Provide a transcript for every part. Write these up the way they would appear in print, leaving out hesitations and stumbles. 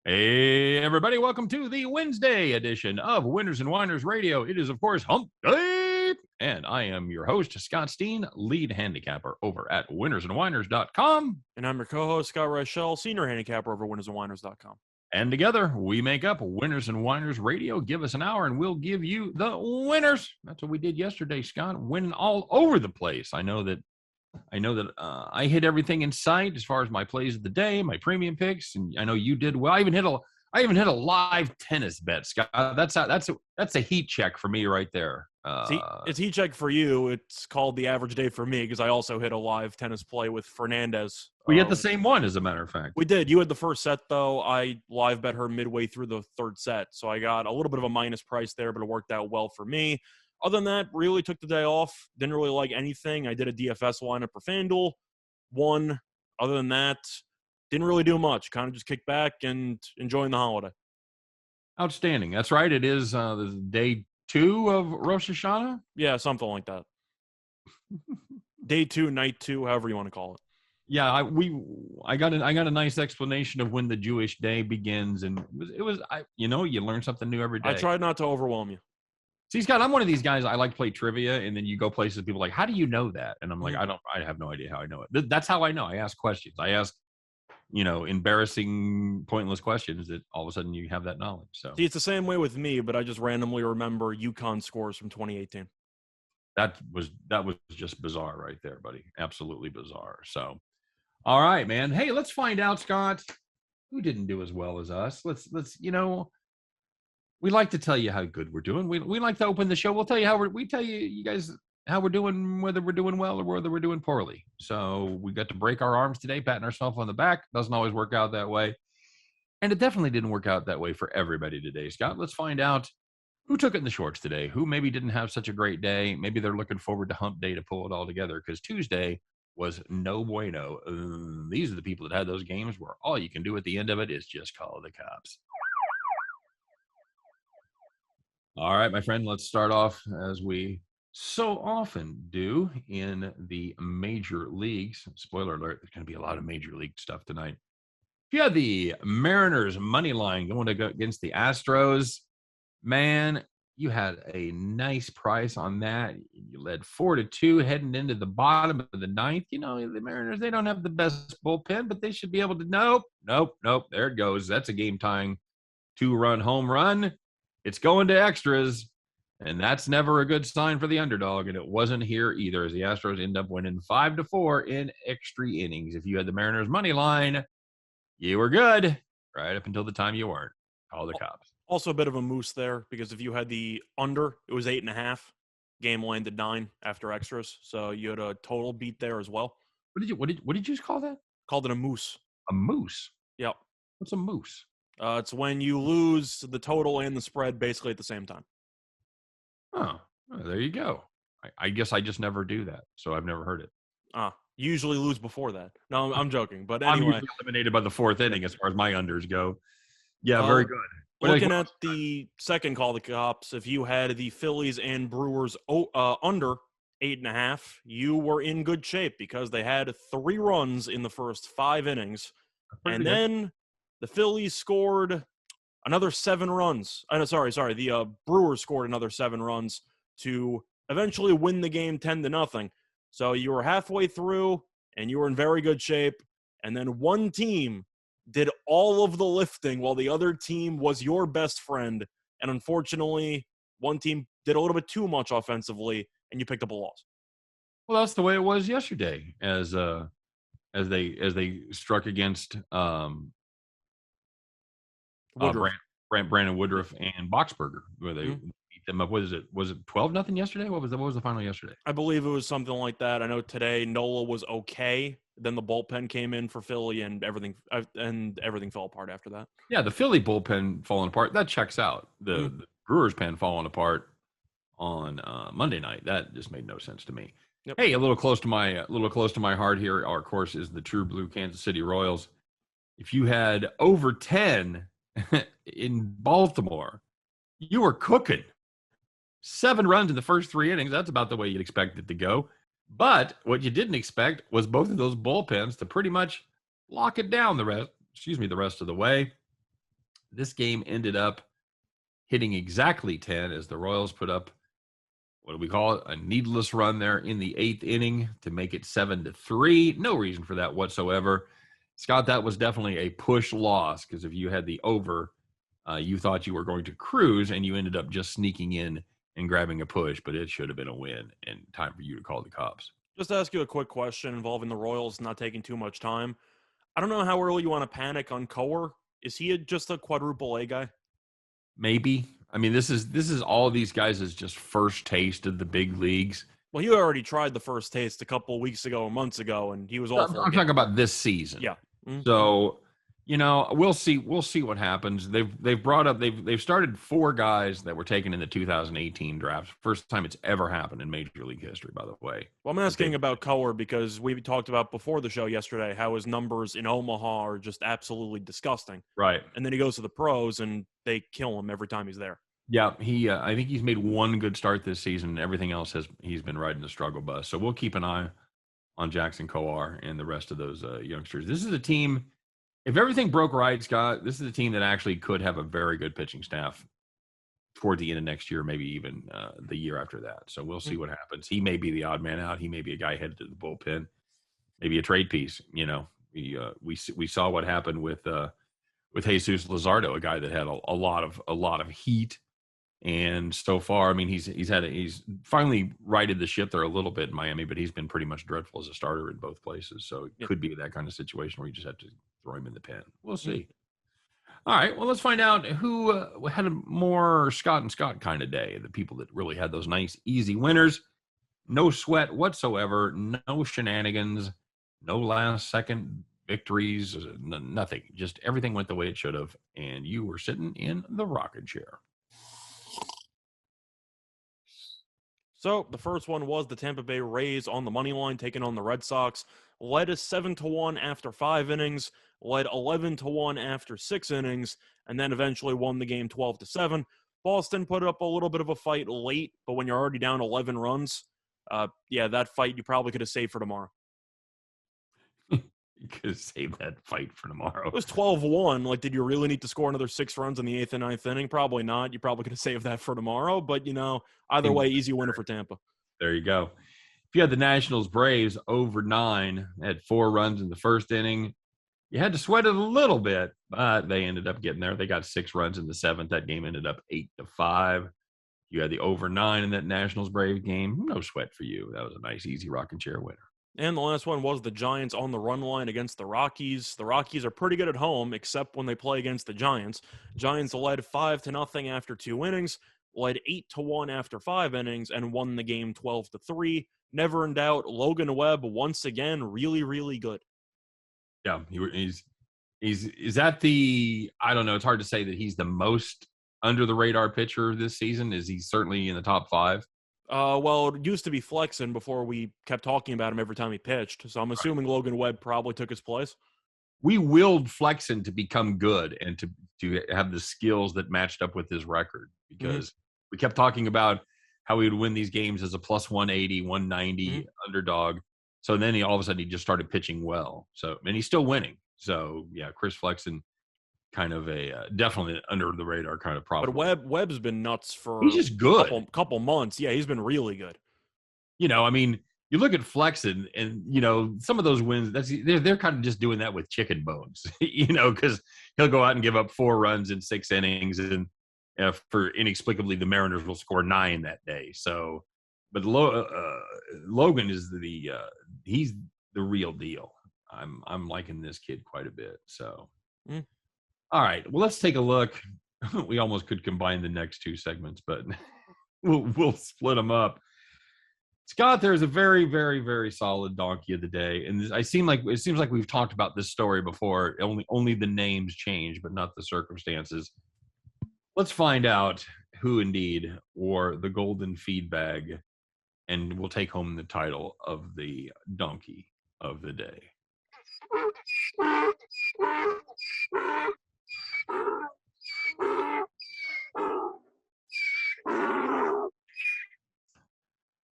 Hey, everybody, welcome to the Wednesday edition of Winners and Winers Radio. It is, of course, Hump Day, and I am your host, Scott Steehn, lead handicapper over at winnersandwiners.com. And I'm your co-host, Scott Reichel, senior handicapper over winnersandwiners.com. And together, we make up Winners and Winers Radio. Give us an hour, and we'll give you the winners. That's what we did yesterday, Scott, winning all over the place. I know that I hit everything in sight as far as my plays of the day, my premium picks, and I know you did well. I even hit a live tennis bet, Scott. That's a heat check for me right there. It's heat check for you. It's called the average day for me because I also hit a live tennis play with Fernandez. We hit the same one, as a matter of fact. We did. You had the first set, though. I live bet her midway through the third set, so I got a little bit of a minus price there, but it worked out well for me. Other than that, really took the day off. Didn't really like anything. I did a DFS lineup for FanDuel. Won. Other than that, didn't really do much. Kind of just kicked back and enjoying the holiday. Outstanding. That's right. It is day 2 of Rosh Hashanah. Yeah, something like that. Day 2, night 2, however you want to call it. Yeah, I got a nice explanation of when the Jewish day begins, and you learn something new every day. I tried not to overwhelm you. See, Scott, I'm one of these guys. I like to play trivia, and then you go places. People are like, how do you know that? And I'm like, I have no idea how I know it. That's how I know. I ask questions. I ask, embarrassing, pointless questions that all of a sudden you have that knowledge. So see, it's the same way with me, but I just randomly remember UConn scores from 2018. That was just bizarre right there, buddy. Absolutely bizarre. So, all right, man. Hey, let's find out, Scott, who didn't do as well as us. Let's we like to tell you how good we're doing. We like to open the show. We'll tell you we tell you guys how we're doing, whether we're doing well or whether we're doing poorly. So we got to break our arms today, patting ourselves on the back. Doesn't always work out that way. And it definitely didn't work out that way for everybody today, Scott. Let's find out who took it in the shorts today, who maybe didn't have such a great day. Maybe they're looking forward to hump day to pull it all together, because Tuesday was no bueno. These are the people that had those games where all you can do at the end of it is just call the cops. All right, my friend, let's start off as we so often do in the major leagues. Spoiler alert, there's going to be a lot of major league stuff tonight. If you had the Mariners money line going to go against the Astros, man, you had a nice price on that. You led 4-2 heading into the bottom of the ninth. The Mariners, they don't have the best bullpen, but they should be able to. Nope. There it goes. That's a game-tying 2-run home run. It's going to extras, and that's never a good sign for the underdog, and it wasn't here either, as the Astros end up winning 5-4 in extra innings. If you had the Mariners money line, you were good right up until the time you weren't. Call the cops. Also a bit of a moose there, because if you had the under, it was 8.5. Game landed 9 after extras, so you had a total beat there as well. What did you just call that? Called it a moose. A moose? Yep. What's a moose? It's when you lose the total and the spread basically at the same time. Oh, there you go. I guess I just never do that, so I've never heard it. You usually lose before that. No, I'm joking. But I'm anyway. usually eliminated by the 4th inning as far as my unders go. Yeah, very good. Looking at the second call the cops, if you had the Phillies and Brewers under 8.5, you were in good shape because they had 3 runs in the first 5 innings. And then the Phillies scored another 7 runs. The Brewers scored another 7 runs to eventually win the game 10-0. So you were halfway through, and you were in very good shape. And then one team did all of the lifting while the other team was your best friend. And unfortunately, one team did a little bit too much offensively, and you picked up a loss. Well, that's the way it was yesterday, as they struck against Brandon Woodruff and Boxberger, where they beat them up. Was it 12-0 yesterday? What was the final yesterday? I believe it was something like that. I know today Nola was okay. Then the bullpen came in for Philly, and everything fell apart after that. Yeah, the Philly bullpen falling apart, that checks out. The Brewers pen falling apart on Monday night, that just made no sense to me. Yep. Hey, a little close to my heart here, our course, is the True Blue Kansas City Royals. If you had over 10 in Baltimore, you were cooking. 7 runs in the first 3 innings. That's about the way you'd expect it to go. But what you didn't expect was both of those bullpens to pretty much lock it down the rest of the way. This game ended up hitting exactly 10 as the Royals put up, what do we call it? A needless run there in the 8th inning to make it 7-3. No reason for that whatsoever. Scott, that was definitely a push loss because if you had the over, you thought you were going to cruise and you ended up just sneaking in and grabbing a push, but it should have been a win and time for you to call the cops. Just to ask you a quick question involving the Royals, not taking too much time. I don't know how early you want to panic on Coer. Is he just a quadruple A guy? Maybe. I mean, this is all these guys' just first taste of the big leagues. Well, he already tried the first taste a couple weeks ago or months ago, and he was awful. I'm talking about this season. Yeah. Mm-hmm. So, we'll see what happens. They've started 4 guys that were taken in the 2018 draft. First time it's ever happened in Major League history, by the way. Well, I'm asking about Coer because we talked about before the show yesterday how his numbers in Omaha are just absolutely disgusting. Right. And then he goes to the pros and they kill him every time he's there. Yeah, I think he's made one good start this season. Everything else he's been riding the struggle bus. So we'll keep an eye on Jackson Coar and the rest of those youngsters. This is a team. If everything broke right, Scott, this is a team that actually could have a very good pitching staff toward the end of next year, maybe even the year after that. So we'll see what happens. He may be the odd man out. He may be a guy headed to the bullpen, maybe a trade piece. We saw what happened with Jesus Luzardo, a guy that had a lot of heat. And so far, I mean, he's finally righted the ship there a little bit in Miami, but he's been pretty much dreadful as a starter in both places. So it could be that kind of situation where you just have to throw him in the pen. We'll see. All right, well, let's find out who had a more Scott and Scott kind of day. The people that really had those nice, easy winners, no sweat whatsoever, no shenanigans, no last-second victories, nothing. Just everything went the way it should have, and you were sitting in the rocking chair. So the first one was the Tampa Bay Rays on the money line taking on the Red Sox. Led 7-1 after 5 innings, led 11-1 after 6 innings, and then eventually won the game 12-7. Boston put up a little bit of a fight late, but when you're already down 11 runs, that fight you probably could have saved for tomorrow. You could have saved that fight for tomorrow. It was 12-1. Like, did you really need to score another 6 runs in the 8th and 9th inning? Probably not. You probably could have saved that for tomorrow. But, either way, easy winner for Tampa. There you go. If you had the Nationals Braves over 9, had 4 runs in the first inning, you had to sweat it a little bit, but they ended up getting there. They got 6 runs in the 7th. That game ended up 8-5. You had the over 9 in that Nationals Braves game. No sweat for you. That was a nice, easy rocking chair winner. And the last one was the Giants on the run line against the Rockies. The Rockies are pretty good at home, except when they play against the Giants. Giants led 5-0 after 2 innings, led 8-1 after 5 innings, and won the game 12-3. Never in doubt, Logan Webb once again really, really good. Yeah, he's is that the, I don't know, it's hard to say that he's the most under the radar pitcher this season. Is he certainly in the top 5? Well, it used to be Flexen before we kept talking about him every time he pitched. So I'm assuming Logan Webb probably took his place. We willed Flexen to become good and to have the skills that matched up with his record because we kept talking about how he would win these games as a plus 180, 190 underdog. So then all of a sudden he just started pitching well. So, and he's still winning. So yeah, Chris Flexen, kind of a definitely under the radar kind of problem. But Webb's been nuts for he's just good. Couple months. Yeah, he's been really good. I mean, you look at Flexen and some of those wins, they're kind of just doing that with chicken bones, because he'll go out and give up 4 runs in 6 innings, and for inexplicably the Mariners will score 9 that day. So, but Logan is he's the real deal. I'm liking this kid quite a bit. So. All right, well, let's take a look. We almost could combine the next 2 segments, but we'll split them up. Scott, there's a very, very, very solid donkey of the day, and it seems like we've talked about this story before. Only the names change, but not the circumstances. Let's find out who indeed wore the golden feed bag, and we'll take home the title of the donkey of the day.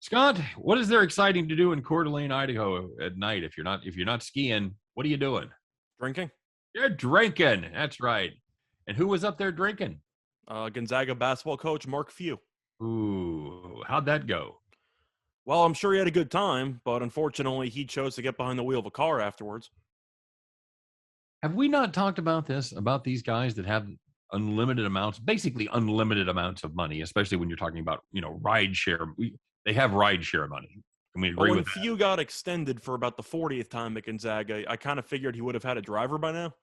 Scott, what is there exciting to do in Coeur d'Alene, Idaho at night? If you're not skiing, what are you doing? Drinking. You're drinking. That's right. And who was up there drinking? Gonzaga basketball coach Mark Few. Ooh, how'd that go? Well, I'm sure he had a good time, but unfortunately, he chose to get behind the wheel of a car afterwards. Have we not talked about this, about these guys that have unlimited amounts, basically unlimited amounts of money, especially when you're talking about, ride share. They have ride share money. Can we But agree when with that? Few got extended for about the 40th time at Gonzaga, I kind of figured he would have had a driver by now.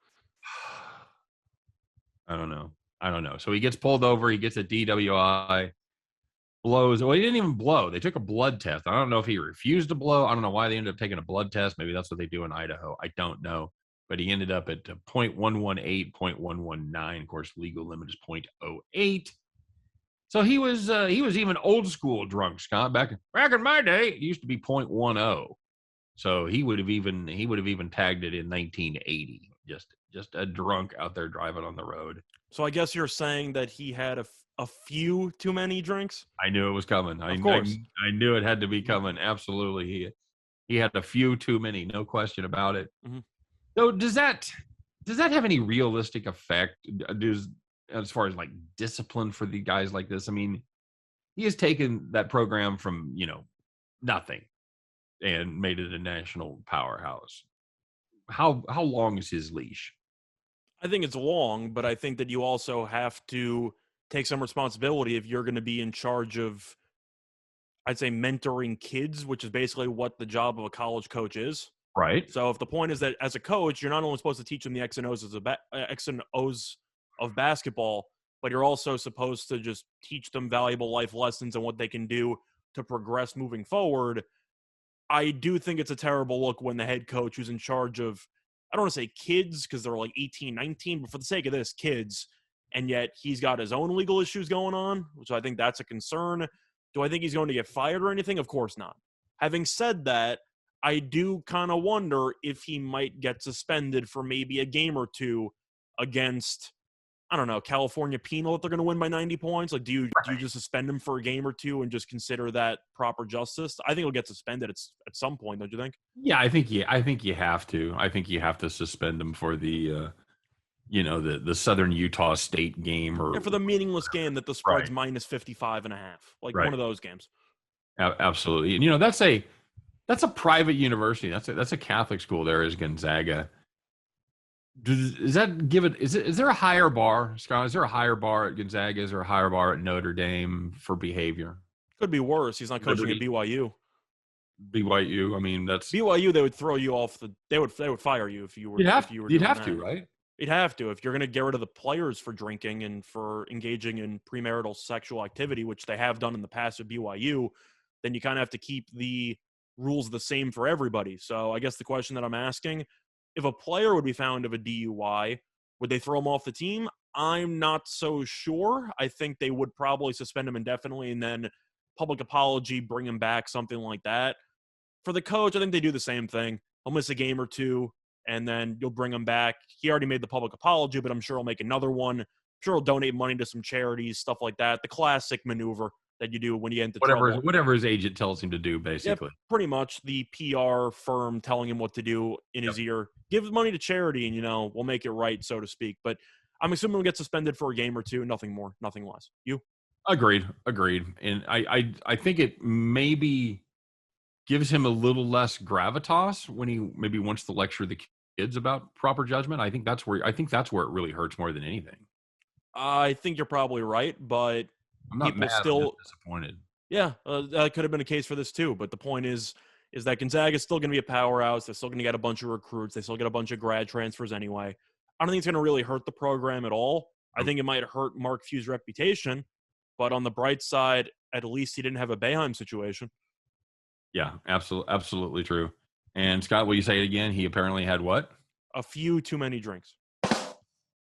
I don't know. I don't know. So he gets pulled over. He gets a DWI, blows. Well, he didn't even blow. They took a blood test. I don't know if he refused to blow. I don't know why they ended up taking a blood test. Maybe that's what they do in Idaho. I don't know. But he ended up at 0.118, 0.119. Of course, legal limit is 0.08. So he was even old school drunk, Scott. Back in my day, it used to be 0.10. So he would have even tagged it in 1980. Just a drunk out there driving on the road. So I guess you're saying that he had a few too many drinks? I knew it was coming. Of course. I knew it had to be coming. Absolutely, he had a few too many, no question about it. Mhm. So does that have any realistic effect? Does as far as like discipline for the guys like this? I mean, he has taken that program from nothing and made it a national powerhouse. How long is his leash? I think it's long, but I think that you also have to take some responsibility if you're going to be in charge of, I'd say, mentoring kids, which is basically what the job of a college coach is. Right. So if the point is that as a coach, you're not only supposed to teach them the X and O's of basketball, but you're also supposed to just teach them valuable life lessons and what they can do to progress moving forward. I do think it's a terrible look when the head coach who's in charge of, I don't want to say kids because they're like 18, 19, but for the sake of this, kids, and yet he's got his own legal issues going on, which I think that's a concern. Do I think he's going to get fired or anything? Of course not. Having said that, I do kind of wonder if he might get suspended for maybe a game or two against, I don't know, California penal if they're going to win by 90 points. Like, do you just suspend him for a game or two and just consider that proper justice? I think he'll get suspended at some point, don't you think? Yeah, I think you have to. I think you have to suspend him for the Southern Utah State game Yeah, or for the meaningless game that the spread's right. minus 55 and a half. Like Right. one of those games. Absolutely. And that's a private university. That's a Catholic school. There is Gonzaga. Is that given? Is there a higher bar, Scott? Is there a higher bar at Gonzaga? Is there a higher bar at Notre Dame for behavior? Could be worse. He's not coaching at Liberty, BYU. BYU. I mean, that's BYU, they would throw you off the. They would fire you if you were if you were you'd doing have that. to, right? You'd have to if you're going to get rid of the players for drinking and for engaging in premarital sexual activity, which they have done in the past at BYU. Then you kind of have to keep the rules the same for everybody. So I guess the question that I'm asking, if a player would be found of a DUI, would they throw him off the team? I'm not so sure. I think they would probably suspend him indefinitely and then public apology, bring him back, something like that. For the coach, I think they do the same thing. He'll miss a game or two, and then you'll bring him back. He already made the public apology, but I'm sure he'll make another one. I'm sure he'll donate money to some charities, stuff like that. The classic maneuver that you do when you get into trouble. Whatever his agent tells him to do, Yep, basically. pretty much the PR firm telling him what to do in his ear. Give money to charity, and we'll make it right, so to speak. But I'm assuming he'll get suspended for a game or two, nothing more, nothing less. You? Agreed. And I think it maybe gives him a little less gravitas when he maybe wants to lecture the kids about proper judgment. I think that's where it really hurts more than anything. I think you're probably right, but I'm not people mad. I'm still, just disappointed. yeah, that could have been a case for this too. But the point is that Gonzaga is still going to be a powerhouse. They're still going to get a bunch of recruits. They still get a bunch of grad transfers anyway. I don't think it's going to really hurt the program at all. I think it might hurt Mark Few's reputation, but on the bright side, at least he didn't have a Boeheim situation. Yeah, absolutely true. And Scott, will you say it again? He apparently had what? A few too many drinks.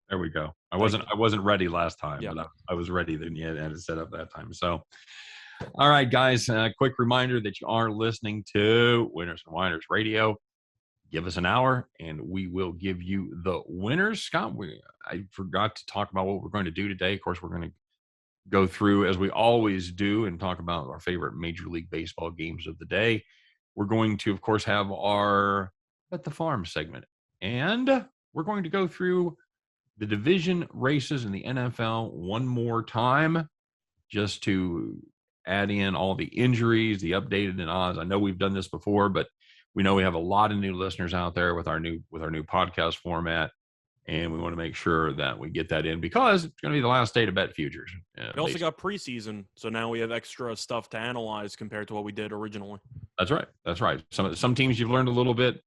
There we go. I Thank wasn't ready last time, Yeah. but I was ready. Then you had it set up that time. So, all right, guys. Quick reminder that you are listening to Winners and Winers Radio. Give us an hour, and we will give you the winners. Scott, I forgot to talk about what we're going to do today. Of course, we're going to go through as we always do and talk about our favorite Major League Baseball games of the day. We're going to, of course, have our at the farm segment, and we're going to go through the division races in the NFL one more time just to add in all the injuries, the updated and odds. I know we've done this before, but we know we have a lot of new listeners out there with our new podcast format, and we want to make sure that we get that in because it's going to be the last day to bet futures. We also got preseason, so now we have extra stuff to analyze compared to what we did originally. That's right. That's right. Some teams you've learned a little bit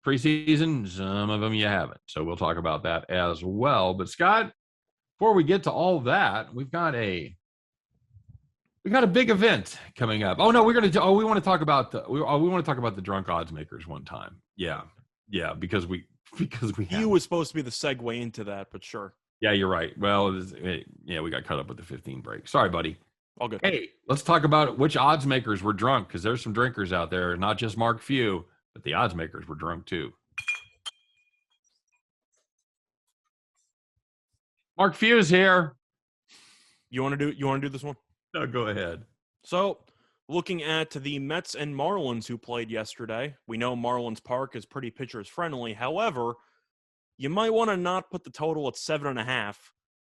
preseason, some of them you haven't. So we'll talk about that as well. But Scott, before we get to all that, we got a big event coming up. Oh no, we want to talk about the drunk odds makers one time. Yeah, because we he was supposed to be the segue into that, but sure. Yeah, you're right. Well, we got caught up with the 15 break. Sorry, buddy. All good. Hey, let's talk about which odds makers were drunk because there's some drinkers out there, not just Mark Few, but the odds makers were drunk too. Mark Few is here. You want to do this one? No, go ahead. So, looking at the Mets and Marlins who played yesterday, we know Marlins Park is pretty pitchers friendly. However, you might want to not put the total at 7.5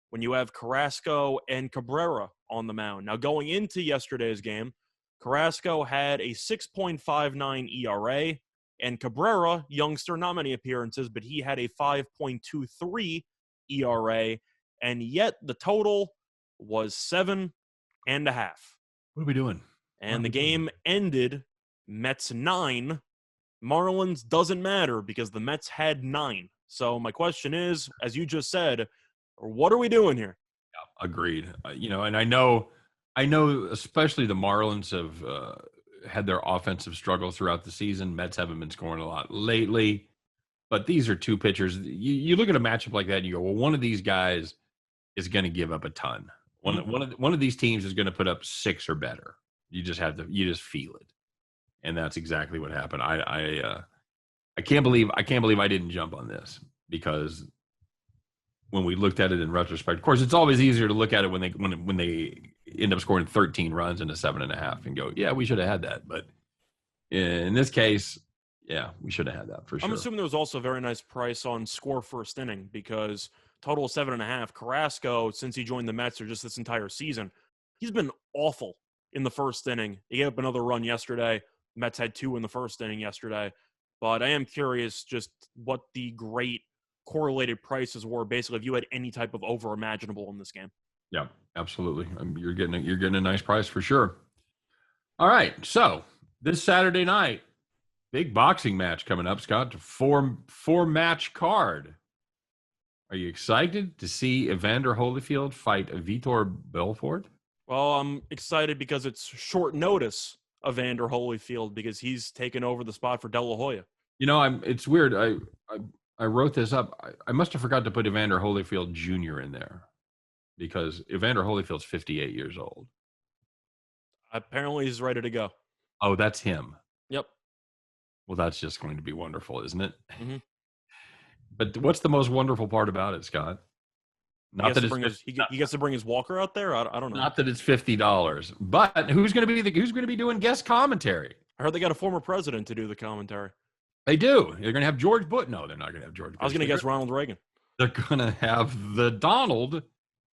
when you have Carrasco and Cabrera on the mound. Now, going into yesterday's game, Carrasco had a 6.59 ERA, and Cabrera, youngster, not many appearances, but he had a 5.23 ERA, and yet the total was 7.5. What are we doing? And the game ended Mets 9. Marlins doesn't matter because the Mets had 9. So my question is, as you just said, what are we doing here? Yeah, agreed. And I know especially the Marlins have had their offensive struggles throughout the season. Mets haven't been scoring a lot lately. But these are two pitchers. You look at a matchup like that and you go, well, one of these guys is going to give up a ton. One of these teams is going to put up 6 or better. You just feel it, and that's exactly what happened. I can't believe I didn't jump on this because when we looked at it in retrospect, of course, it's always easier to look at it when they end up scoring 13 runs into 7.5 and go, yeah, we should have had that. But in this case, yeah, we should have had that for sure. I'm assuming there was also a very nice price on score first inning because total 7.5. Carrasco, since he joined the Mets or just this entire season, he's been awful in the first inning. He gave up another run yesterday. Mets had 2 in the first inning yesterday. But I am curious just what the great correlated prices were, basically, if you had any type of over imaginable in this game. Yeah, absolutely. You're getting a nice price for sure. All right, so this Saturday night, big boxing match coming up, Scott. Four match card. Are you excited to see Evander Holyfield fight Vitor Belfort? Well, I'm excited because it's short notice of Evander Holyfield because he's taken over the spot for De La Hoya. It's weird. I wrote this up. I must have forgot to put Evander Holyfield Jr. in there because Evander Holyfield's 58 years old. Apparently, he's ready to go. Oh, that's him. Yep. Well, that's just going to be wonderful, isn't it? Mm-hmm. But what's the most wonderful part about it, Scott? He gets to bring his walker out there. I don't know. Not that it's $50, but who's going to be doing guest commentary? I heard they got a former president to do the commentary. They do. They're going to have George Bush. No, they're not going to have George Bush. I was going to guess Ronald Reagan. They're going to have the Donald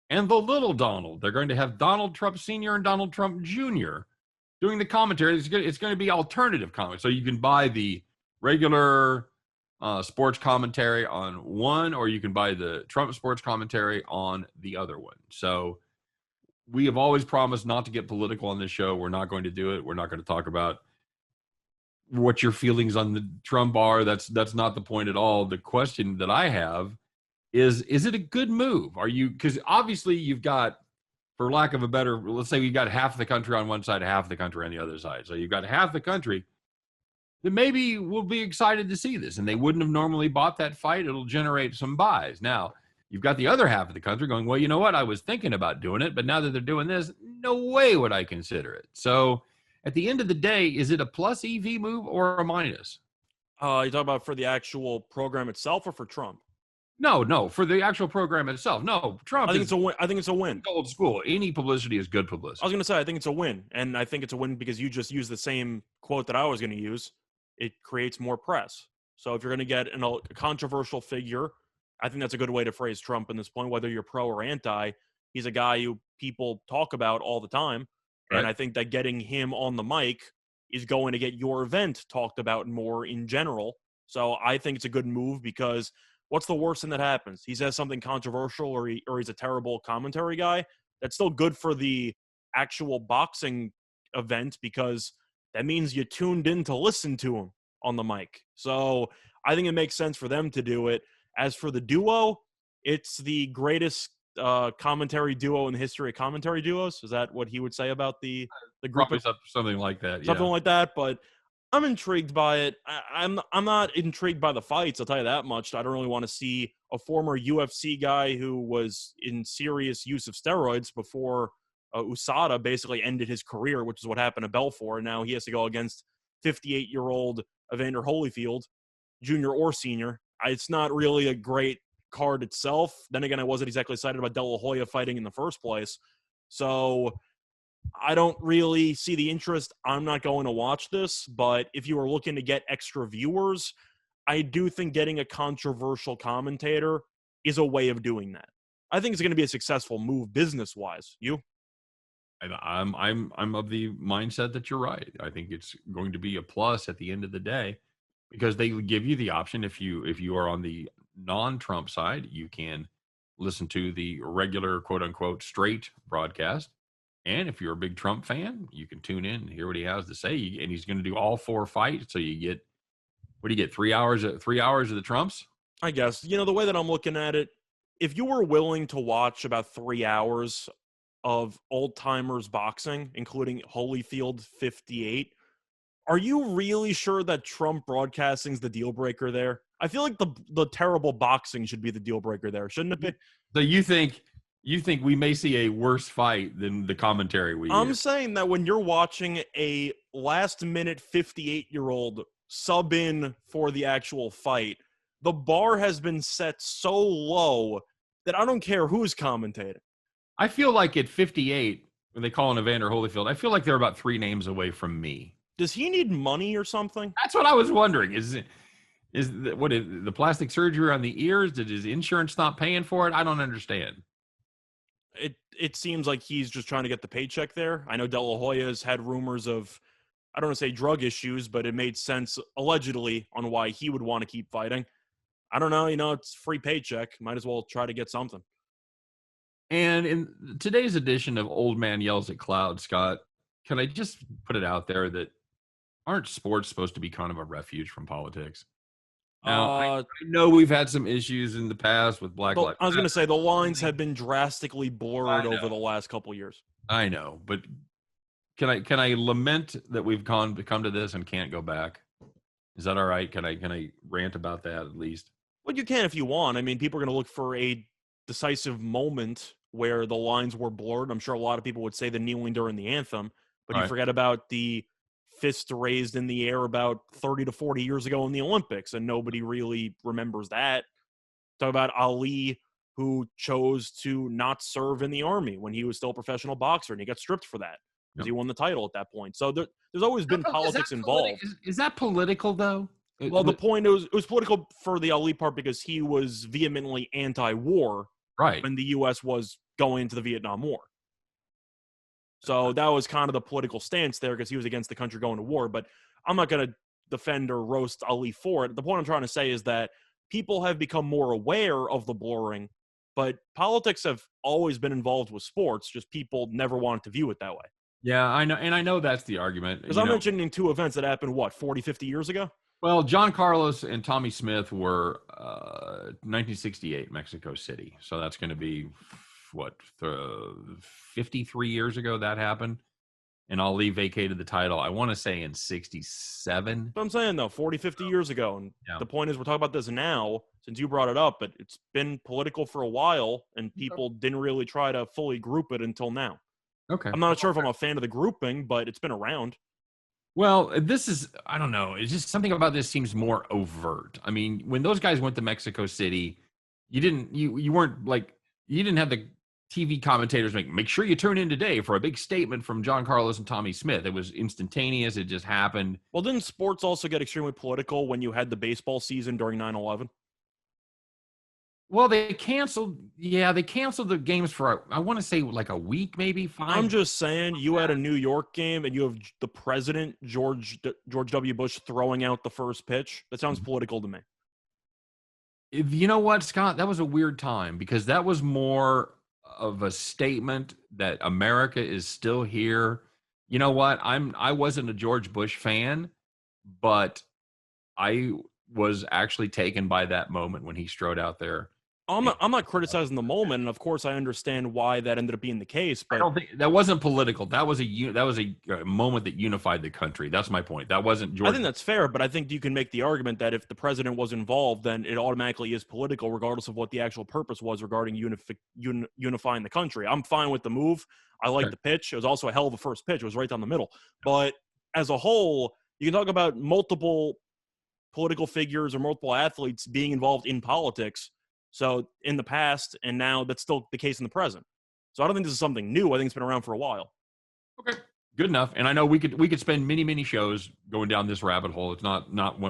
and the little Donald. They're going to have Donald Trump Sr. and Donald Trump Jr. doing the commentary. It's going to be alternative commentary. So you can buy the regular sports commentary on one, or you can buy the Trump sports commentary on the other one. So we have always promised not to get political on this show. We're not going to do it. We're not going to talk about what your feelings on the Trump are. That's not the point at all. The question that I have is it a good move? Because obviously you've got, for lack of a better, let's say we've got half the country on one side, half the country on the other side. So you've got half the country that maybe will be excited to see this, and they wouldn't have normally bought that fight. It'll generate some buys. Now, you've got the other half of the country going, well, you know what? I was thinking about doing it, but now that they're doing this, no way would I consider it. So at the end of the day, is it a plus EV move or a minus? You talking about for the actual program itself or for Trump? No, for the actual program itself. No, Trump. I think it's a win. Old school. Any publicity is good publicity. I was going to say, I think it's a win. And I think it's a win because you just used the same quote that I was going to use. It creates more press. So if you're going to get a controversial figure I think that's a good way to phrase Trump in this point, whether you're pro or anti. He's a guy who people talk about all the time. And Right. I think that getting him on the mic is going to get your event talked about more in general. So I think it's a good move because what's the worst thing that happens? He says something controversial or he's a terrible commentary guy. That's still good for the actual boxing event because that means you tuned in to listen to him on the mic. So I think it makes sense for them to do it. As for the duo, it's the greatest commentary duo in the history of commentary duos. Is that what he would say about the group Probably of something like that. something Yeah. like that? But I'm intrigued by it. I'm not intrigued by the fights. I'll tell you that much. I don't really want to see a former UFC guy who was in serious use of steroids before USADA basically ended his career, which is what happened to Belfort. And now he has to go against 58-year-old Evander Holyfield, junior or senior. It's not really a great card itself. Then again, I wasn't exactly excited about De La Hoya fighting in the first place. So I don't really see the interest. I'm not going to watch this, but if you are looking to get extra viewers, I do think getting a controversial commentator is a way of doing that. I think it's going to be a successful move business-wise. You? And I'm of the mindset that you're right. I think it's going to be a plus at the end of the day because they give you the option if you are on the non-Trump side, you can listen to the regular quote unquote straight broadcast. And if you're a big Trump fan, you can tune in and hear what he has to say. And he's going to do all four fights. So you get what do you get? 3 hours, 3 hours of the Trumps? I guess. The way that I'm looking at it, if you were willing to watch about 3 hours of old timers boxing, including Holyfield 58, are you really sure that Trump broadcasting's the deal breaker there? I feel like the terrible boxing should be the deal breaker there, shouldn't it be? So you think we may see a worse fight than the commentary we I'm hear? saying that when you're watching a last minute 58-year-old sub in for the actual fight, the bar has been set so low that I don't care who's commentating. I feel like at 58, when they call in Evander Holyfield, I feel like they're about three names away from me. Does he need money or something? That's what I was wondering. What is the plastic surgery on the ears? Did his insurance not paying for it? I don't understand. It seems like he's just trying to get the paycheck there. I know De La Hoya's had rumors of, I don't want to say drug issues, but it made sense allegedly on why he would want to keep fighting. I don't know. It's free paycheck. Might as well try to get something. And in today's edition of Old Man Yells at Cloud, Scott, can I just put it out there that aren't sports supposed to be kind of a refuge from politics? Now, I Uh, know we've had some issues in the past with Black Lives I was going to Matter. say the lines have been drastically I blurred know, over the last couple years. I know, but can I lament that we've come to this and can't go back? Is that all right? Can I rant about that at least? Well, you can if you want. I mean, people are going to look for a decisive moment where the lines were blurred. I'm sure a lot of people would say the kneeling during the anthem, but All you right. forget about the fist raised in the air about 30 to 40 years ago in the Olympics, and nobody really remembers that. Talk about Ali, who chose to not serve in the army when he was still a professional boxer, and he got stripped for that because Yep. he won the title at that point. So there's always been politics involved. Is that political though? Well, the point it was political for the Ali part because he was vehemently anti-war Right. when the U.S. was going into the Vietnam War. So that was kind of the political stance there because he was against the country going to war. But I'm not going to defend or roast Ali for it. The point I'm trying to say is that people have become more aware of the blurring, but politics have always been involved with sports. Just people never wanted to view it that way. Yeah, I know, and I know that's the argument. Because I'm mentioning two events that happened, 40, 50 years ago? Well, John Carlos and Tommy Smith were 1968 Mexico City, so that's going to be what 53 years ago that happened, and Ali vacated the title. I want to say in '67. But I'm saying, though, 40, 50 years ago. And Yeah. the point is, we're talking about this now, since you brought it up, but it's been political for a while, and people didn't really try to fully group it until now. Okay. I'm not sure if I'm a fan of the grouping, but it's been around. Well, this is, I don't know. It's just something about this seems more overt. I mean, when those guys went to Mexico City, you didn't have the TV commentators make sure you tune in today for a big statement from John Carlos and Tommy Smith. It was instantaneous. It just happened. Well, didn't sports also get extremely political when you had the baseball season during 9/11? Well, they canceled. Yeah, they canceled the games for I want to say like a week, maybe I'm 5. just saying, you had a New York game and you have the president, George W. Bush, throwing out the first pitch. That sounds political to me. If you know what, Scott, that was a weird time because that was more of a statement that America is still here. You know what? I wasn't a George Bush fan, but I was actually taken by that moment when he strode out there. And I'm not criticizing the moment, and of course, I understand why that ended up being the case. I But don't think that wasn't political. That was a moment that unified the country. That's my point. That wasn't I George. think that's fair. But I think you can make the argument that if the president was involved, then it automatically is political, regardless of what the actual purpose was regarding unifying the country. I'm fine with the move. I like Okay. the pitch. It was also a hell of a first pitch. It was right down the middle. But as a whole, you can talk about multiple political figures or multiple athletes being involved in politics. So in the past and now, that's still the case in the present. So I don't think this is something new. I think it's been around for a while. Okay. Good enough. And I know we could spend many shows going down this rabbit hole. It's not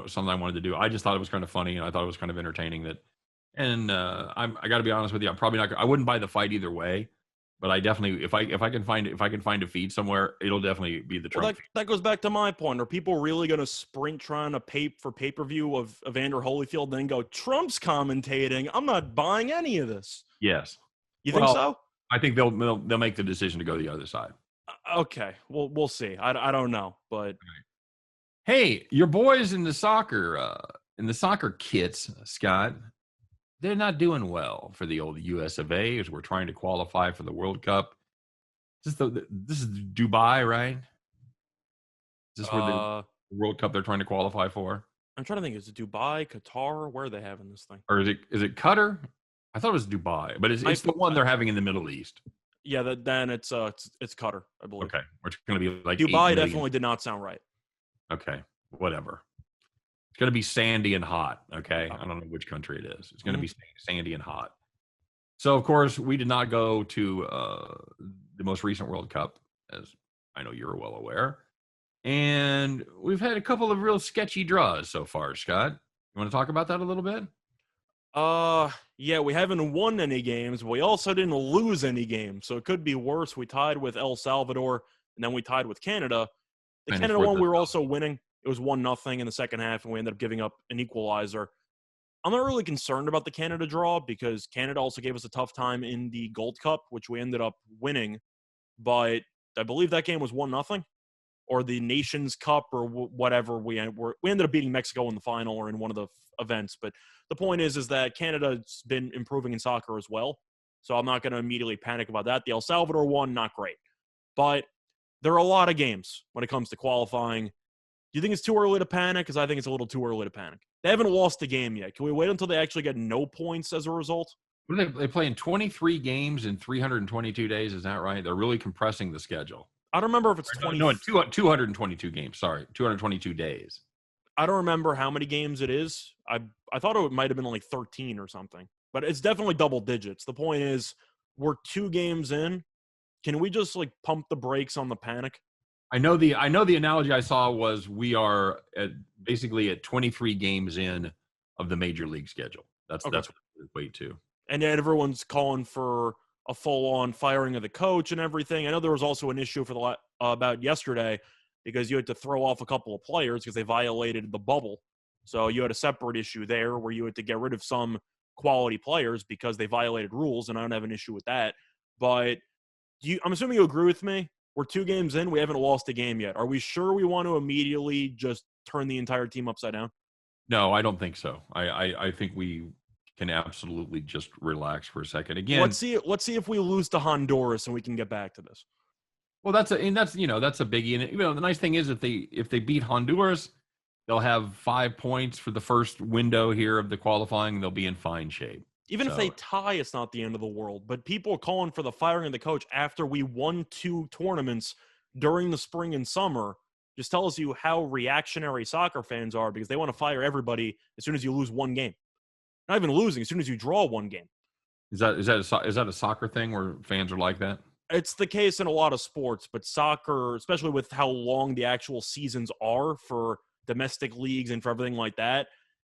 something I wanted to do. I just thought it was kind of funny and I thought it was kind of entertaining that. And I got to be honest with you, I'm probably not. I wouldn't buy the fight either way, but I definitely if I can find a feed somewhere, it'll definitely be the Well, Trump. that goes back to my point. Are people really going to sprint trying to pay for pay-per-view of Evander Holyfield and then go, Trump's commentating? I'm not buying any of this. Yes. You think Well, so? I think they'll make the decision to go the other side. Okay. Well, we'll see. I don't know. But Hey, your boys in the soccer kits, Scott, they're not doing well for the old US of A as we're trying to qualify for the World Cup. This is Dubai, right? Is this where the uh, World Cup they're trying to qualify for? I'm trying to think. Is it Dubai, Qatar? Where are they having this thing? Or is it Qatar? I thought it was Dubai, but it's the one they're having in the Middle East. Yeah, then it's Qatar, I believe. Okay. Which is going to be like Dubai definitely did not sound right. Okay. Whatever. It's going to be sandy and hot. Okay. I don't know which country it is. It's going to be sandy and hot. So, of course, we did not go to the most recent World Cup, as I know you're well aware. And we've had a couple of real sketchy draws so far, Scott. You want to talk about that a little bit? Yeah, we haven't won any games, but we also didn't lose any games. So it could be worse. We tied with El Salvador, and then we tied with Canada. The And Canada for one, the- we were also winning. It was 1-0 in the second half, and we ended up giving up an equalizer. I'm not really concerned about the Canada draw because Canada also gave us a tough time in the Gold Cup, which we ended up winning. But I believe that game was 1-0, or the Nations Cup, or whatever. We ended up beating Mexico in the final or in one of the events. But the point is that Canada's been improving in soccer as well. So I'm not going to immediately panic about that. The El Salvador one, not great. But there are a lot of games when it comes to qualifying. Do you think it's too early to panic? Because I think it's a little too early to panic. They haven't lost a game yet. Can we wait until they actually get no points as a result? What are they playing 23 games in 322 days. Is that right? They're really compressing the schedule. I don't remember if it's 20. No, 222 games. Sorry, 222 days. I don't remember how many games it is. I thought it might have been only 13 or something. But it's definitely double digits. The point is, we're 2 games in. Can we just pump the brakes on the panic? I know the analogy I saw was we are basically at 23 games in of the major league schedule. That's what it equate to. And yet everyone's calling for a full-on firing of the coach and everything. I know there was also an issue for about yesterday because you had to throw off a couple of players because they violated the bubble. So you had a separate issue there where you had to get rid of some quality players because they violated rules, and I don't have an issue with that. But I'm assuming you agree with me. We're 2 games in. We haven't lost a game yet. Are we sure we want to immediately just turn the entire team upside down? No, I don't think so. I think we can absolutely just relax for a second. Again, let's see if we lose to Honduras and we can get back to this. Well, that's a biggie. And the nice thing is if they beat Honduras, they'll have 5 points for the first window here of the qualifying. They'll be in fine shape. Even if they tie, it's not the end of the world. But people are calling for the firing of the coach after we won 2 tournaments during the spring and summer. Just tells you how reactionary soccer fans are because they want to fire everybody as soon as you lose 1 game. Not even losing, as soon as you draw 1 game. Is that a soccer thing where fans are like that? It's the case in a lot of sports, but soccer, especially with how long the actual seasons are for domestic leagues and for everything like that,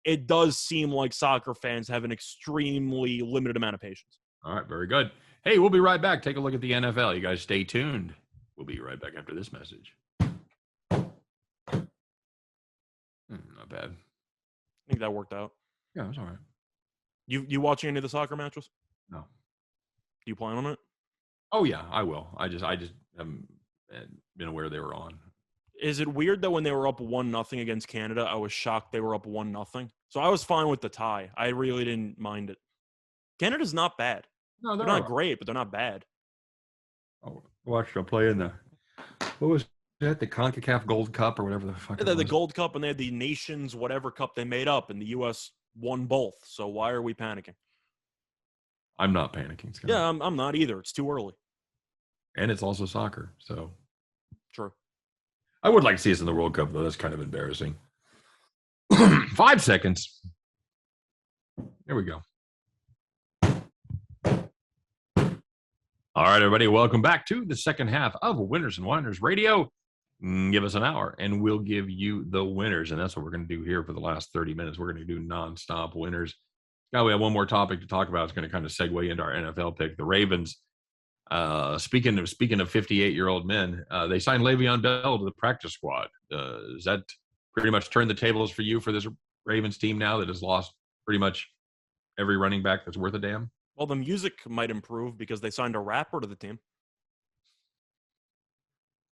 it does seem like soccer fans have an extremely limited amount of patience. All right, very good. Hey, we'll be right back. Take a look at the NFL. You guys stay tuned. We'll be right back after this message. Not bad. I think that worked out. Yeah, it's all right. You watching any of the soccer matches? No. Do you plan on it? Oh yeah, I will. I just haven't been aware they were on. Is it weird that when they were up 1-0 against Canada, I was shocked they were up 1-0? So I was fine with the tie. I really didn't mind it. Canada's not bad. No, They're not great, but they're not bad. Oh, watched them play in what was that? The CONCACAF Gold Cup or whatever the fuck. They had the Gold Cup and they had the Nations whatever cup they made up, and the U.S. won both. So why are we panicking? I'm not panicking, Scott. Yeah, I'm not either. It's too early. And it's also soccer, so. True. I would like to see us in the World Cup, though. That's kind of embarrassing. 5 seconds. There we go. All right, everybody. Welcome back to the second half of Winners and Whiners Radio. Give us an hour, and we'll give you the winners. And that's what we're going to do here for the last 30 minutes. We're going to do nonstop winners. Now we have one more topic to talk about. It's going to kind of segue into our NFL pick. The Ravens. Speaking of 58-year-old men, they signed Le'Veon Bell to the practice squad. Does that pretty much turn the tables for you for this Ravens team now that has lost pretty much every running back that's worth a damn? Well, the music might improve because they signed a rapper to the team.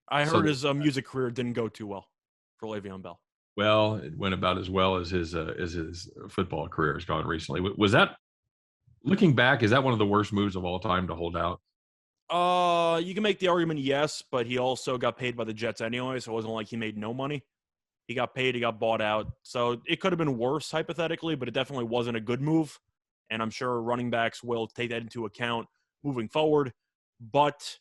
I heard his music career didn't go too well for Le'Veon Bell. Well, it went about as well as his football career has gone recently. Was that, looking back, is that one of the worst moves of all time to hold out? You can make the argument, yes, but he also got paid by the Jets anyway, so it wasn't like he made no money. He got paid, he got bought out. So it could have been worse, hypothetically, but it definitely wasn't a good move. And I'm sure running backs will take that into account moving forward. But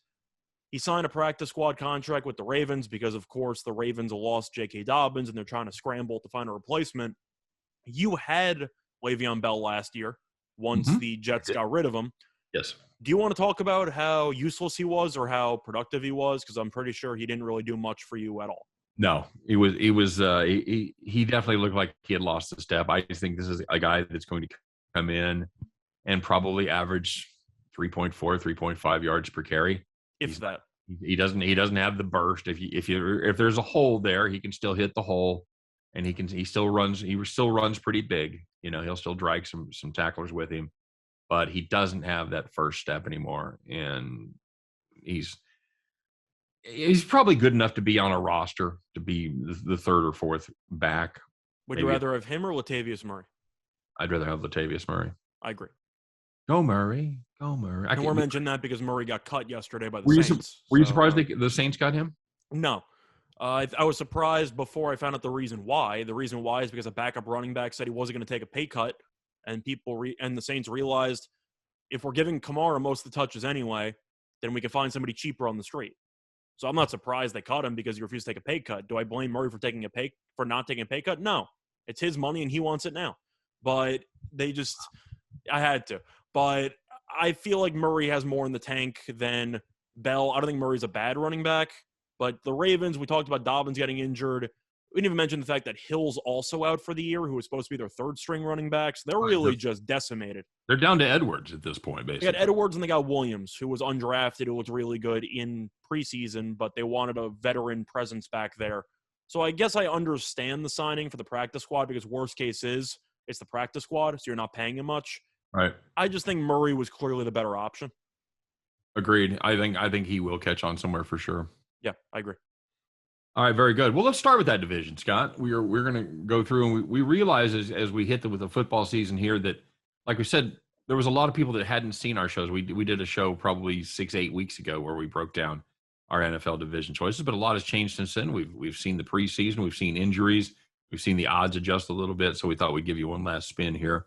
he signed a practice squad contract with the Ravens because, of course, the Ravens lost J.K. Dobbins, and they're trying to scramble to find a replacement. You had Le'Veon Bell last year once the Jets got rid of him. Yes. Do you want to talk about how useless he was or how productive he was? Because I'm pretty sure he didn't really do much for you at all. No, he definitely looked like he had lost a step. I just think this is a guy that's going to come in and probably average 3.4, 3.5 yards per carry. If that. He doesn't have the burst. If there's a hole there, he can still hit the hole, and he still runs pretty big. You know, he'll still drag some tacklers with him, but he doesn't have that first step anymore. And he's probably good enough to be on a roster, to be the third or fourth back. Would you rather have him or Latavius Murray? I'd rather have Latavius Murray. I agree. Go Murray. Go Murray. And we're mentioning that because Murray got cut yesterday by the Saints. Were you surprised the Saints got him? No. I was surprised before I found out the reason why. The reason why is because a backup running back said he wasn't going to take a pay cut, and and the Saints realized if we're giving Kamara most of the touches anyway, then we can find somebody cheaper on the street. So I'm not surprised they caught him because he refused to take a pay cut. Do I blame Murray for not taking a pay cut? No. It's his money and he wants it now. But I had to. But I feel like Murray has more in the tank than Bell. I don't think Murray's a bad running back. But the Ravens, we talked about Dobbins getting injured. We didn't even mention the fact that Hill's also out for the year, who was supposed to be their third-string running backs. They're really just decimated. They're down to Edwards at this point, basically. They got Edwards and they got Williams, who was undrafted, who looked really good in preseason, but they wanted a veteran presence back there. So I guess I understand the signing for the practice squad because worst case is it's the practice squad, so you're not paying him much. Right. I just think Murray was clearly the better option. Agreed. I think he will catch on somewhere for sure. Yeah, I agree. All right, very good. Well, let's start with that division, Scott. We're going to go through, and we realize as we hit with the football season here that, like we said, there was a lot of people that hadn't seen our shows. We did a show probably 6-8 weeks ago where we broke down our NFL division choices, but a lot has changed since then. We've seen the preseason, we've seen injuries, we've seen the odds adjust a little bit. So we thought we'd give you one last spin here.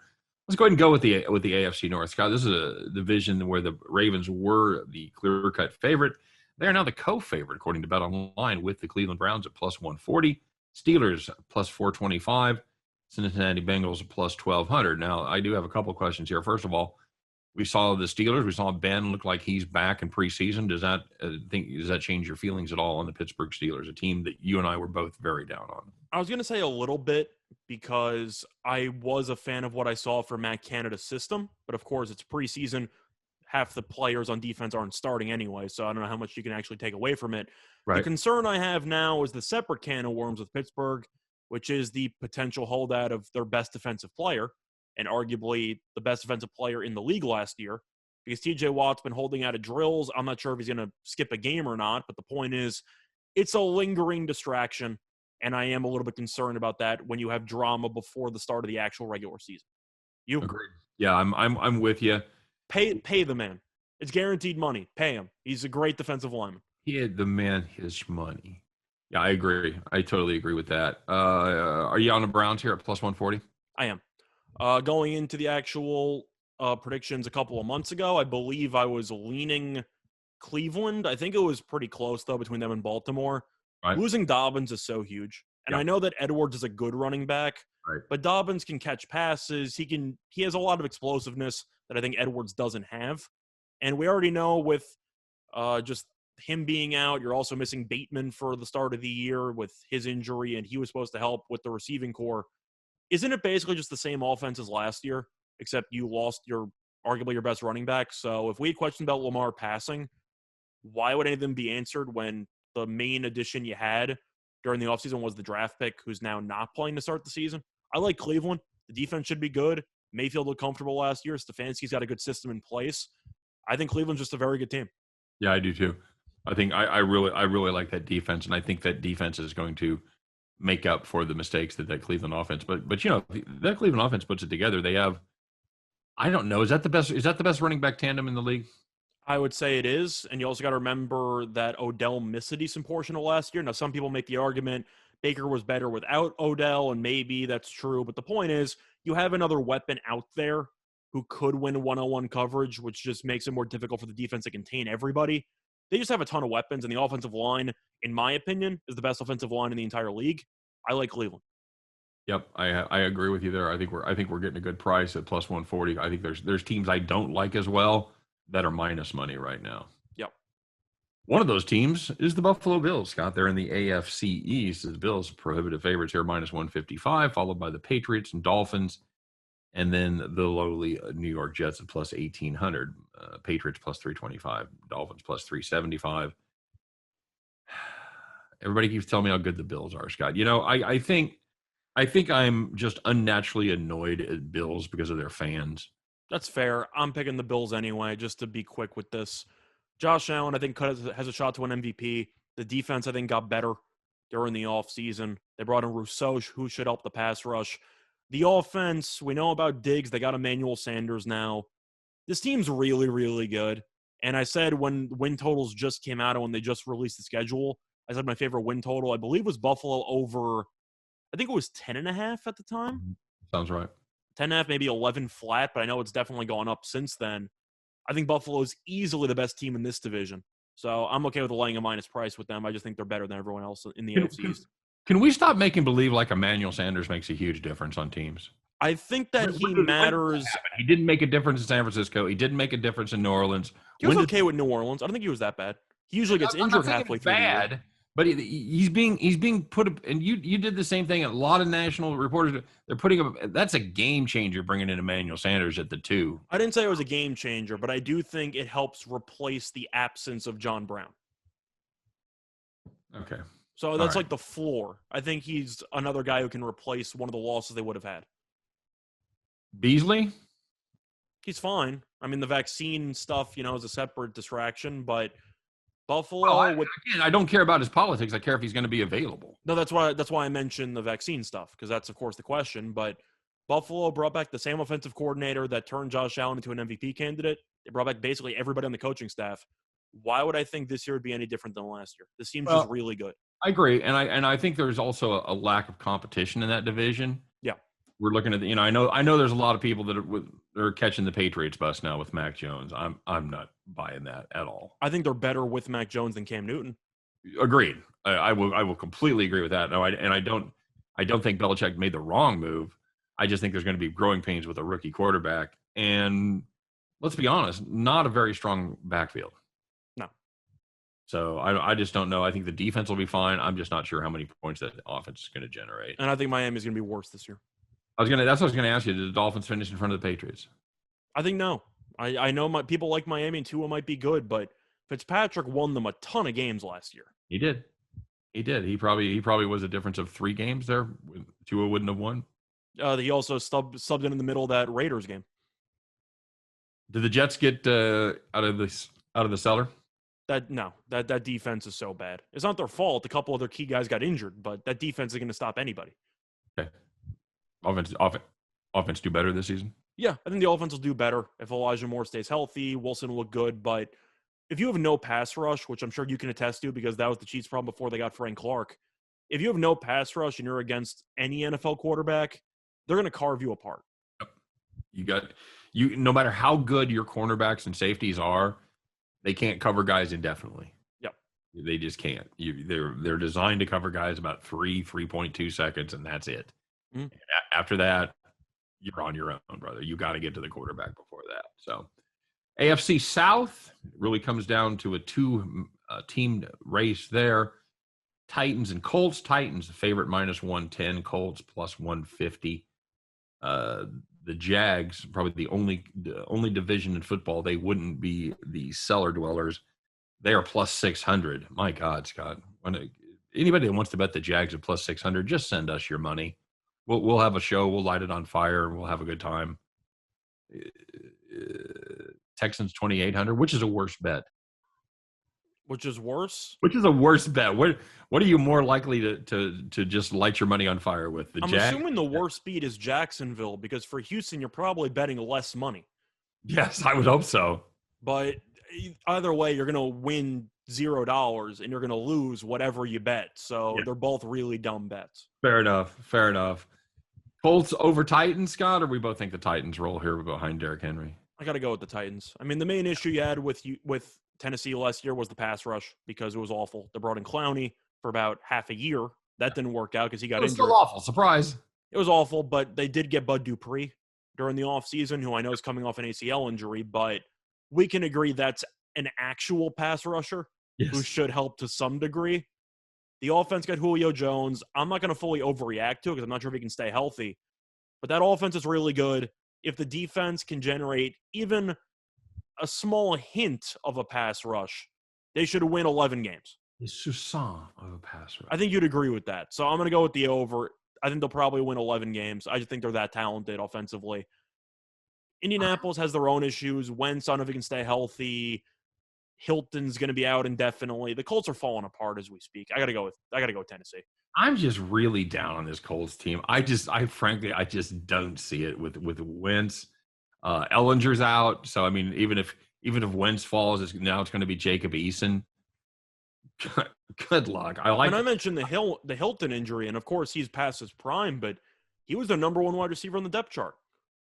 Let's go ahead and go with the AFC North, Scott. This is a division where the Ravens were the clear-cut favorite. They are now the co-favorite, according to Bet Online, with the Cleveland Browns at plus 140, Steelers plus 425, Cincinnati Bengals plus 1,200. Now, I do have a couple of questions here. First of all, we saw the Steelers. We saw Ben look like he's back in preseason. Does that change your feelings at all on the Pittsburgh Steelers, a team that you and I were both very down on? I was going to say a little bit, because I was a fan of what I saw for Matt Canada's system. But of course, it's preseason. Half the players on defense aren't starting anyway, so I don't know how much you can actually take away from it. The Right. concern I have now is the separate can of worms with Pittsburgh, which is the potential holdout of their best defensive player and arguably the best defensive player in the league last year. Because TJ Watt's been holding out of drills. I'm not sure if he's going to skip a game or not, but the point is, it's a lingering distraction, and I am a little bit concerned about that when you have drama before the start of the actual regular season. You Agreed. Yeah, I'm with you. pay the man. It's guaranteed money. Pay him. He's a great defensive lineman. He had the man his money. Yeah, I agree. I totally agree with that. Are you on the Browns here at plus 140? I am. Going into the actual predictions a couple of months ago, I believe I was leaning Cleveland. I think it was pretty close, though, between them and Baltimore. Right. Losing Dobbins is so huge. And Yeah. I know that Edwards is a good running back, Right. but Dobbins can catch passes. He has a lot of explosiveness that I think Edwards doesn't have. And we already know with just him being out, you're also missing Bateman for the start of the year with his injury, and he was supposed to help with the receiving core. Isn't it basically just the same offense as last year, except you lost arguably your best running back? So if we had questions about Lamar passing, why would any of them be answered when the main addition you had during the offseason was the draft pick who's now not playing to start the season? I like Cleveland. The defense should be good. Mayfield looked comfortable last year. Stefanski's got a good system in place. I think Cleveland's just a very good team. Yeah, I do too. I think I really like that defense, and I think that defense is going to make up for the mistakes that Cleveland offense. But that Cleveland offense puts it together. They have, I don't know, is that the best running back tandem in the league? I would say it is. And you also got to remember that Odell missed a decent portion of last year. Now, some people make the argument Baker was better without Odell, and maybe that's true. But the point is, you have another weapon out there who could win one-on-one coverage, which just makes it more difficult for the defense to contain everybody. They just have a ton of weapons, and the offensive line, in my opinion, is the best offensive line in the entire league. I like Cleveland. Yep, I agree with you there. I think we're getting a good price at plus 140. I think there's teams I don't like as well that are minus money right now. Yep. One of those teams is the Buffalo Bills, Scott. They're in the AFC East. The Bills prohibitive favorites here, minus 155, followed by the Patriots and Dolphins, and then the lowly New York Jets at plus 1,800. Patriots plus 325, Dolphins plus 375. Everybody keeps telling me how good the Bills are, Scott. I think I'm just unnaturally annoyed at Bills because of their fans. That's fair. I'm picking the Bills anyway, just to be quick with this. Josh Allen, I think, has a shot to win MVP. The defense, I think, got better during the offseason. They brought in Rousseau, who should help the pass rush. The offense, we know about Diggs. They got Emmanuel Sanders now. This team's really, really good. And I said when win totals just came out and when they just released the schedule, I said my favorite win total, I believe, was Buffalo over, I think it was 10.5 at the time. Sounds right. 10.5, maybe 11 flat, but I know it's definitely gone up since then. I think Buffalo's easily the best team in this division. So I'm okay with laying a minus price with them. I just think they're better than everyone else in the AFC East. Can we stop making believe like Emmanuel Sanders makes a huge difference on teams? I think that he matters. He didn't make a difference in San Francisco. He didn't make a difference in New Orleans. He was okay with New Orleans. I don't think he was that bad. He usually gets injured halfway through. Bad, but he's being put up. And you did the same thing. A lot of national reporters, they're putting up. That's a game changer bringing in Emmanuel Sanders at the 2. I didn't say it was a game changer, but I do think it helps replace the absence of John Brown. Okay. So that's like the floor. I think he's another guy who can replace one of the losses they would have had. Beasley? He's fine. I mean, the vaccine stuff, is a separate distraction, but Buffalo. I don't care about his politics. I care if he's going to be available. No, that's why I mentioned the vaccine stuff, because that's, of course, the question. But Buffalo brought back the same offensive coordinator that turned Josh Allen into an MVP candidate. They brought back basically everybody on the coaching staff. Why would I think this year would be any different than last year? This team's just really good. I agree, and I think there's also a lack of competition in that division. Yeah, we're looking at I know there's a lot of people that are catching the Patriots bus now with Mac Jones. I'm not buying that at all. I think they're better with Mac Jones than Cam Newton. Agreed. I will completely agree with that. No, I don't think Belichick made the wrong move. I just think there's going to be growing pains with a rookie quarterback, and let's be honest, not a very strong backfield. No. So I just don't know. I think the defense will be fine. I'm just not sure how many points that offense is going to generate. And I think Miami's going to be worse this year. That's what I was going to ask you. Did the Dolphins finish in front of the Patriots? I think no. I know people like Miami and Tua might be good, but Fitzpatrick won them a ton of games last year. He did. He probably was a difference of 3 games there. Tua wouldn't have won. He also subbed in the middle of that Raiders game. Did the Jets get out of the cellar? That defense is so bad. It's not their fault. A couple of their key guys got injured, but that defense is going to stop anybody. Okay. Offense do better this season? Yeah, I think the offense will do better if Elijah Moore stays healthy. Wilson will look good, but if you have no pass rush, which I'm sure you can attest to because that was the Chiefs' problem before they got Frank Clark, if you have no pass rush and you're against any NFL quarterback, they're going to carve you apart. No matter how good your cornerbacks and safeties are, they can't cover guys indefinitely. Yep. They just can't. They're designed to cover guys about 3.2 seconds, and that's it. Mm-hmm. After that, you're on your own, brother. You got to get to the quarterback before that. So AFC South really comes down to a 2-team race there. Titans and Colts. Titans, the favorite, -110. Colts, +150. The Jags, probably the only division in football they wouldn't be the cellar dwellers. They are +600. My God, Scott. Anybody that wants to bet the Jags at +600, just send us your money. We'll have a show. We'll light it on fire, and we'll have a good time. Texans 2,800. Which is a worse bet? Which is worse? Which is a worse bet? What are you more likely to just light your money on fire with? I'm assuming the worst beat is Jacksonville because for Houston, you're probably betting less money. Yes, I would hope so. But either way, you're going to win $0 and you're going to lose whatever you bet. So They're both really dumb bets. Fair enough. Colts over Titans, Scott, or we both think the Titans roll here behind Derrick Henry? I got to go with the Titans. I mean, the main issue you had with Tennessee last year was the pass rush because it was awful. They brought in Clowney for about half a year. That didn't work out because he got injured. Still awful. Surprise. It was awful, but they did get Bud Dupree during the offseason, who I know is coming off an ACL injury, but we can agree that's an actual pass rusher who should help to some degree. The offense got Julio Jones. I'm not going to fully overreact to it because I'm not sure if he can stay healthy, but that offense is really good. If the defense can generate even a small hint of a pass rush, they should win 11 games. It's Susan of a pass rush. I think you'd agree with that. So I'm going to go with the over. I think they'll probably win 11 games. I just think they're that talented offensively. Indianapolis has their own issues. Wentz, I don't know if he can stay healthy. Hilton's going to be out indefinitely. The Colts are falling apart as we speak. I got to go with Tennessee. I'm just really down on this Colts team. I frankly just don't see it with Wentz. Ellinger's out, so I mean, even if Wentz falls, it's going to be Jacob Eason. Good luck. I mentioned the Hilton injury, and of course he's past his prime, but he was their number 1 wide receiver on the depth chart.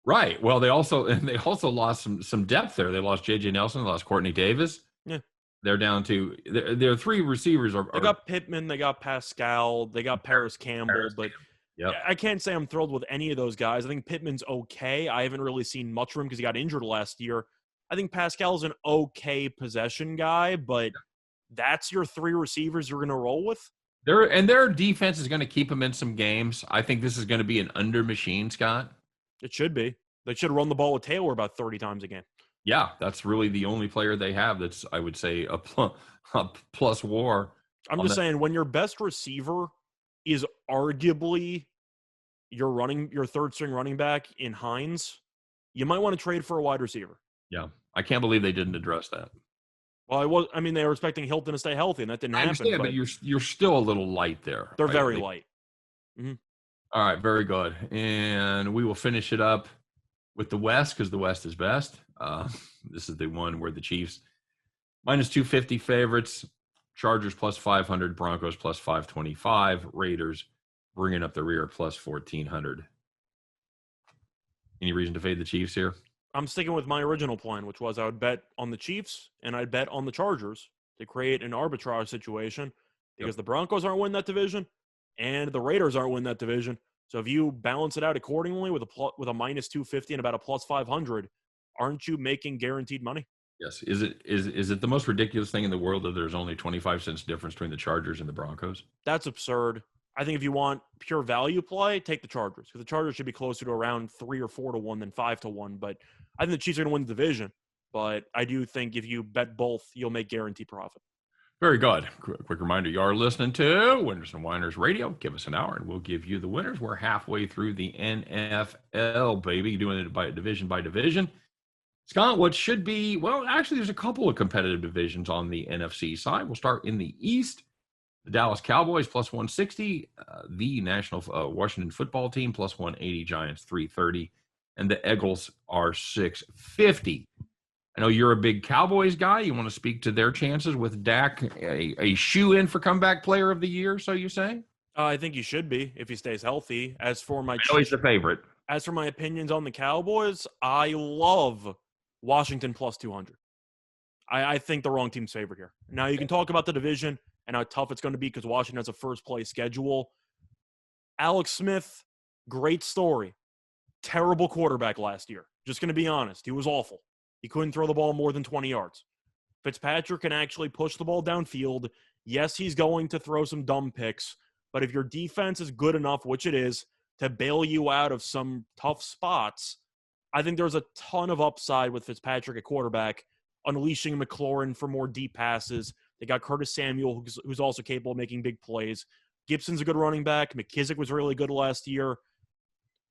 Right. Well, they also lost some depth there. They lost J.J. Nelson, they lost Courtney Davis. Yeah. They're down to their 3 receivers are. They got Pittman, they got Pascal, they got Paris Campbell, but yep. I can't say I'm thrilled with any of those guys. I think Pittman's okay. I haven't really seen much of him because he got injured last year. I think Pascal's an okay possession guy, but that's your 3 receivers you're going to roll with? Their defense is going to keep them in some games. I think this is going to be an under machine, Scott. It should be. They should run the ball with Taylor about 30 times a game. Yeah, that's really the only player they have that's, I would say, a plus war. I'm just saying, when your best receiver is arguably your third-string running back in Hines, you might want to trade for a wide receiver. Yeah, I can't believe they didn't address that. Well, they were expecting Hilton to stay healthy, and that didn't happen. I understand, but you're still a little light there. They're very light. Mm-hmm. All right, very good. And we will finish it up with the West because the West is best. This is the one where the Chiefs -250 favorites, Chargers +500, Broncos +525, Raiders bringing up the rear +1,400. Any reason to fade the Chiefs here? I'm sticking with my original plan, which was I would bet on the Chiefs and I'd bet on the Chargers to create an arbitrage situation because the Broncos aren't winning that division and the Raiders aren't winning that division. So if you balance it out accordingly with a -250 and about a +500, aren't you making guaranteed money? Yes. Is it the most ridiculous thing in the world that there's only 25 cents difference between the Chargers and the Broncos? That's absurd. I think if you want pure value play, take the Chargers because the Chargers should be closer to around 3 or 4 to 1 than 5 to 1. But I think the Chiefs are going to win the division. But I do think if you bet both, you'll make guaranteed profit. Very good. Quick reminder, you are listening to Winners and Winers Radio. Give us an hour and we'll give you the winners. We're halfway through the NFL, baby, doing it by division by division. Scott, what should be, well, actually, there's a couple of competitive divisions on the NFC side. We'll start in the East. The Dallas Cowboys plus 160, the National Washington Football Team plus 180, Giants 330, and the Eagles are 650. I know you're a big Cowboys guy. You want to speak to their chances with Dak, a shoe-in for comeback player of the year, so you say? I think he should be if he stays healthy. I know he's the favorite. As for my opinions on the Cowboys, I love Washington plus 200. I think the wrong team's favorite here. Now, you can talk about the division and how tough it's going to be because Washington has a first-place schedule. Alex Smith, great story. Terrible quarterback last year. Just going to be honest. He was awful. He couldn't throw the ball more than 20 yards. Fitzpatrick can actually push the ball downfield. Yes, he's going to throw some dumb picks, but if your defense is good enough, which it is, to bail you out of some tough spots, I think there's a ton of upside with Fitzpatrick at quarterback, unleashing McLaurin for more deep passes. They got Curtis Samuel, who's also capable of making big plays. Gibson's a good running back. McKissick was really good last year.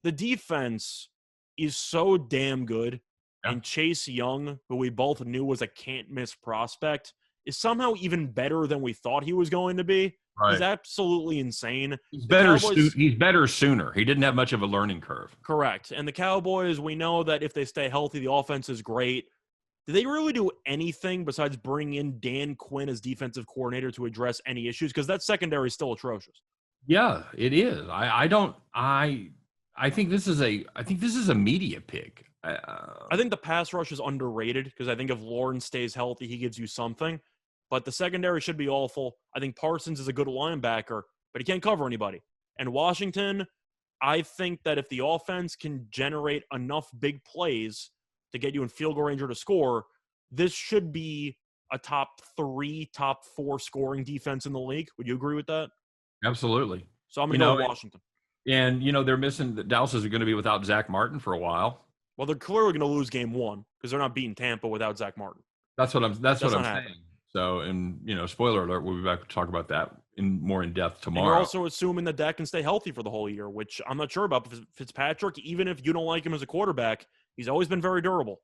The defense is so damn good. Yeah. And Chase Young, who we both knew was a can't-miss prospect, is somehow even better than we thought he was going to be. Right. He's absolutely insane. He's better sooner. He didn't have much of a learning curve. Correct. And the Cowboys, we know that if they stay healthy, the offense is great. Did they really do anything besides bring in Dan Quinn as defensive coordinator to address any issues? Because that secondary is still atrocious. Yeah, it is. I think this is a media pick. I think the pass rush is underrated because I think if Lawrence stays healthy, he gives you something. But the secondary should be awful. I think Parsons is a good linebacker, but he can't cover anybody. And Washington, I think that if the offense can generate enough big plays to get you in field goal range or to score, this should be a top 3, top 4 scoring defense in the league. Would you agree with that? Absolutely. So I'm going to go with Washington. And, they're missing – Dallas is going to be without Zach Martin for a while. Well, they're clearly going to lose game 1 because they're not beating Tampa without Zach Martin. That's what I'm saying. So, and, spoiler alert, we'll be back to talk about that more in depth tomorrow. And you're also assuming that Dak can stay healthy for the whole year, which I'm not sure about. Fitzpatrick, even if you don't like him as a quarterback, he's always been very durable.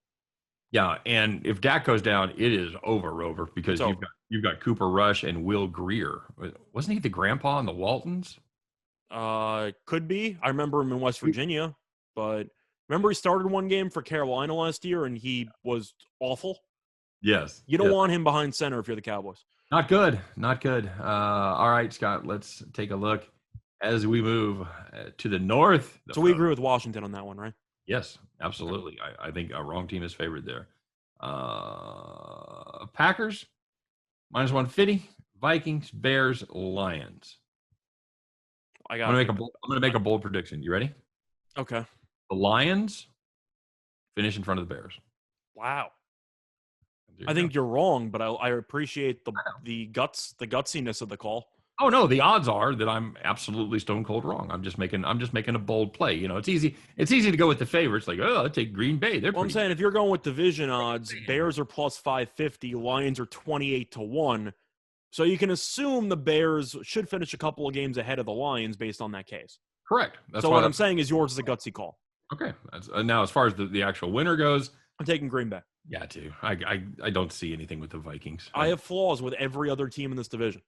Yeah, and if Dak goes down, it is over because you've got Cooper Rush and Will Greer. Wasn't he the grandpa in the Waltons? Could be. I remember him in West Virginia, but remember he started one game for Carolina last year and he was awful. Yes. You don't want him behind center if you're the Cowboys. Not good. All right, Scott, let's take a look as we move to the north. So we agree with Washington on that one, right? Yes, absolutely. I think a wrong team is favored there. Packers, minus 150. Vikings, Bears, Lions. I'm going to make a bold prediction. You ready? Okay. The Lions finish in front of the Bears. Wow. I think you're wrong, but I appreciate the gutsiness of the call. Oh no, the odds are that I'm absolutely stone cold wrong. I'm just making a bold play. It's easy to go with the favorites. Like, I'll take Green Bay. I'm saying if you're going with division odds, Bears are plus 550, Lions are 28 to 1. So you can assume the Bears should finish a couple of games ahead of the Lions based on that case. Correct. So what I'm saying is yours is a gutsy call. Okay. Now as far as the actual winner goes, I'm taking Green Bay. Yeah, too. I don't see anything with the Vikings. I have flaws with every other team in this division.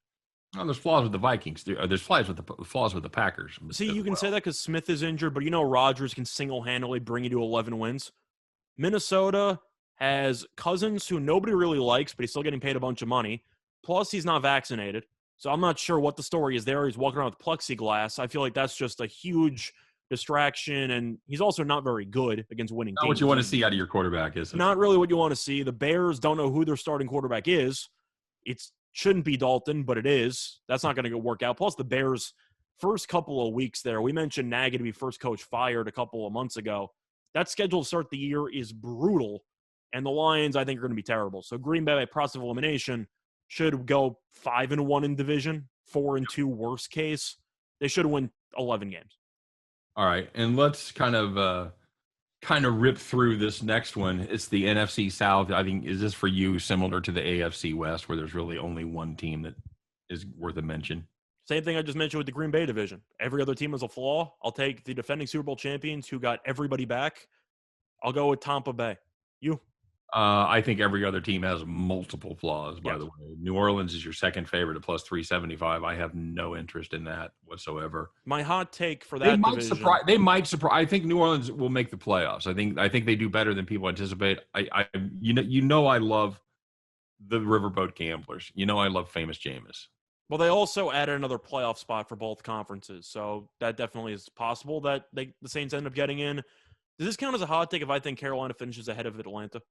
Oh, there's flaws with the Vikings. There's flaws with the Packers. See, you can say that because Smith is injured, but Rodgers can single-handedly bring you to 11 wins. Minnesota has Cousins, who nobody really likes, but he's still getting paid a bunch of money. Plus, he's not vaccinated. So I'm not sure what the story is there. He's walking around with plexiglass. I feel like that's just a huge distraction, and he's also not very good against winning teams. Not what you want to see out of your quarterback, is it? Not really what you want to see. The Bears don't know who their starting quarterback is. It shouldn't be Dalton, but it is. That's not going to work out. Plus, the Bears' first couple of weeks there, we mentioned Nagy to be first coach fired a couple of months ago. That schedule to start the year is brutal. And the Lions, I think, are going to be terrible. So Green Bay, by process of elimination, should go 5-1 in division, 4-2 worst case. They should win 11 games. All right, and let's kind of rip through this next one. It's the NFC South. I think, is this for you similar to the AFC West, where there's really only one team that is worth a mention? Same thing I just mentioned with the Green Bay division. Every other team is a flaw. I'll take the defending Super Bowl champions who got everybody back. I'll go with Tampa Bay. You? I think every other team has multiple flaws, by Yes. the way. New Orleans is your second favorite at plus 375. I have no interest in that whatsoever. My hot take for They that might division. surprise. They might surprise. I think New Orleans will make the playoffs. I think they do better than people anticipate. You know I love the Riverboat Gamblers. You know I love Famous Jameis. Well, they also added another playoff spot for both conferences, so that definitely is possible that the Saints end up getting in. Does this count as a hot take if I think Carolina finishes ahead of Atlanta?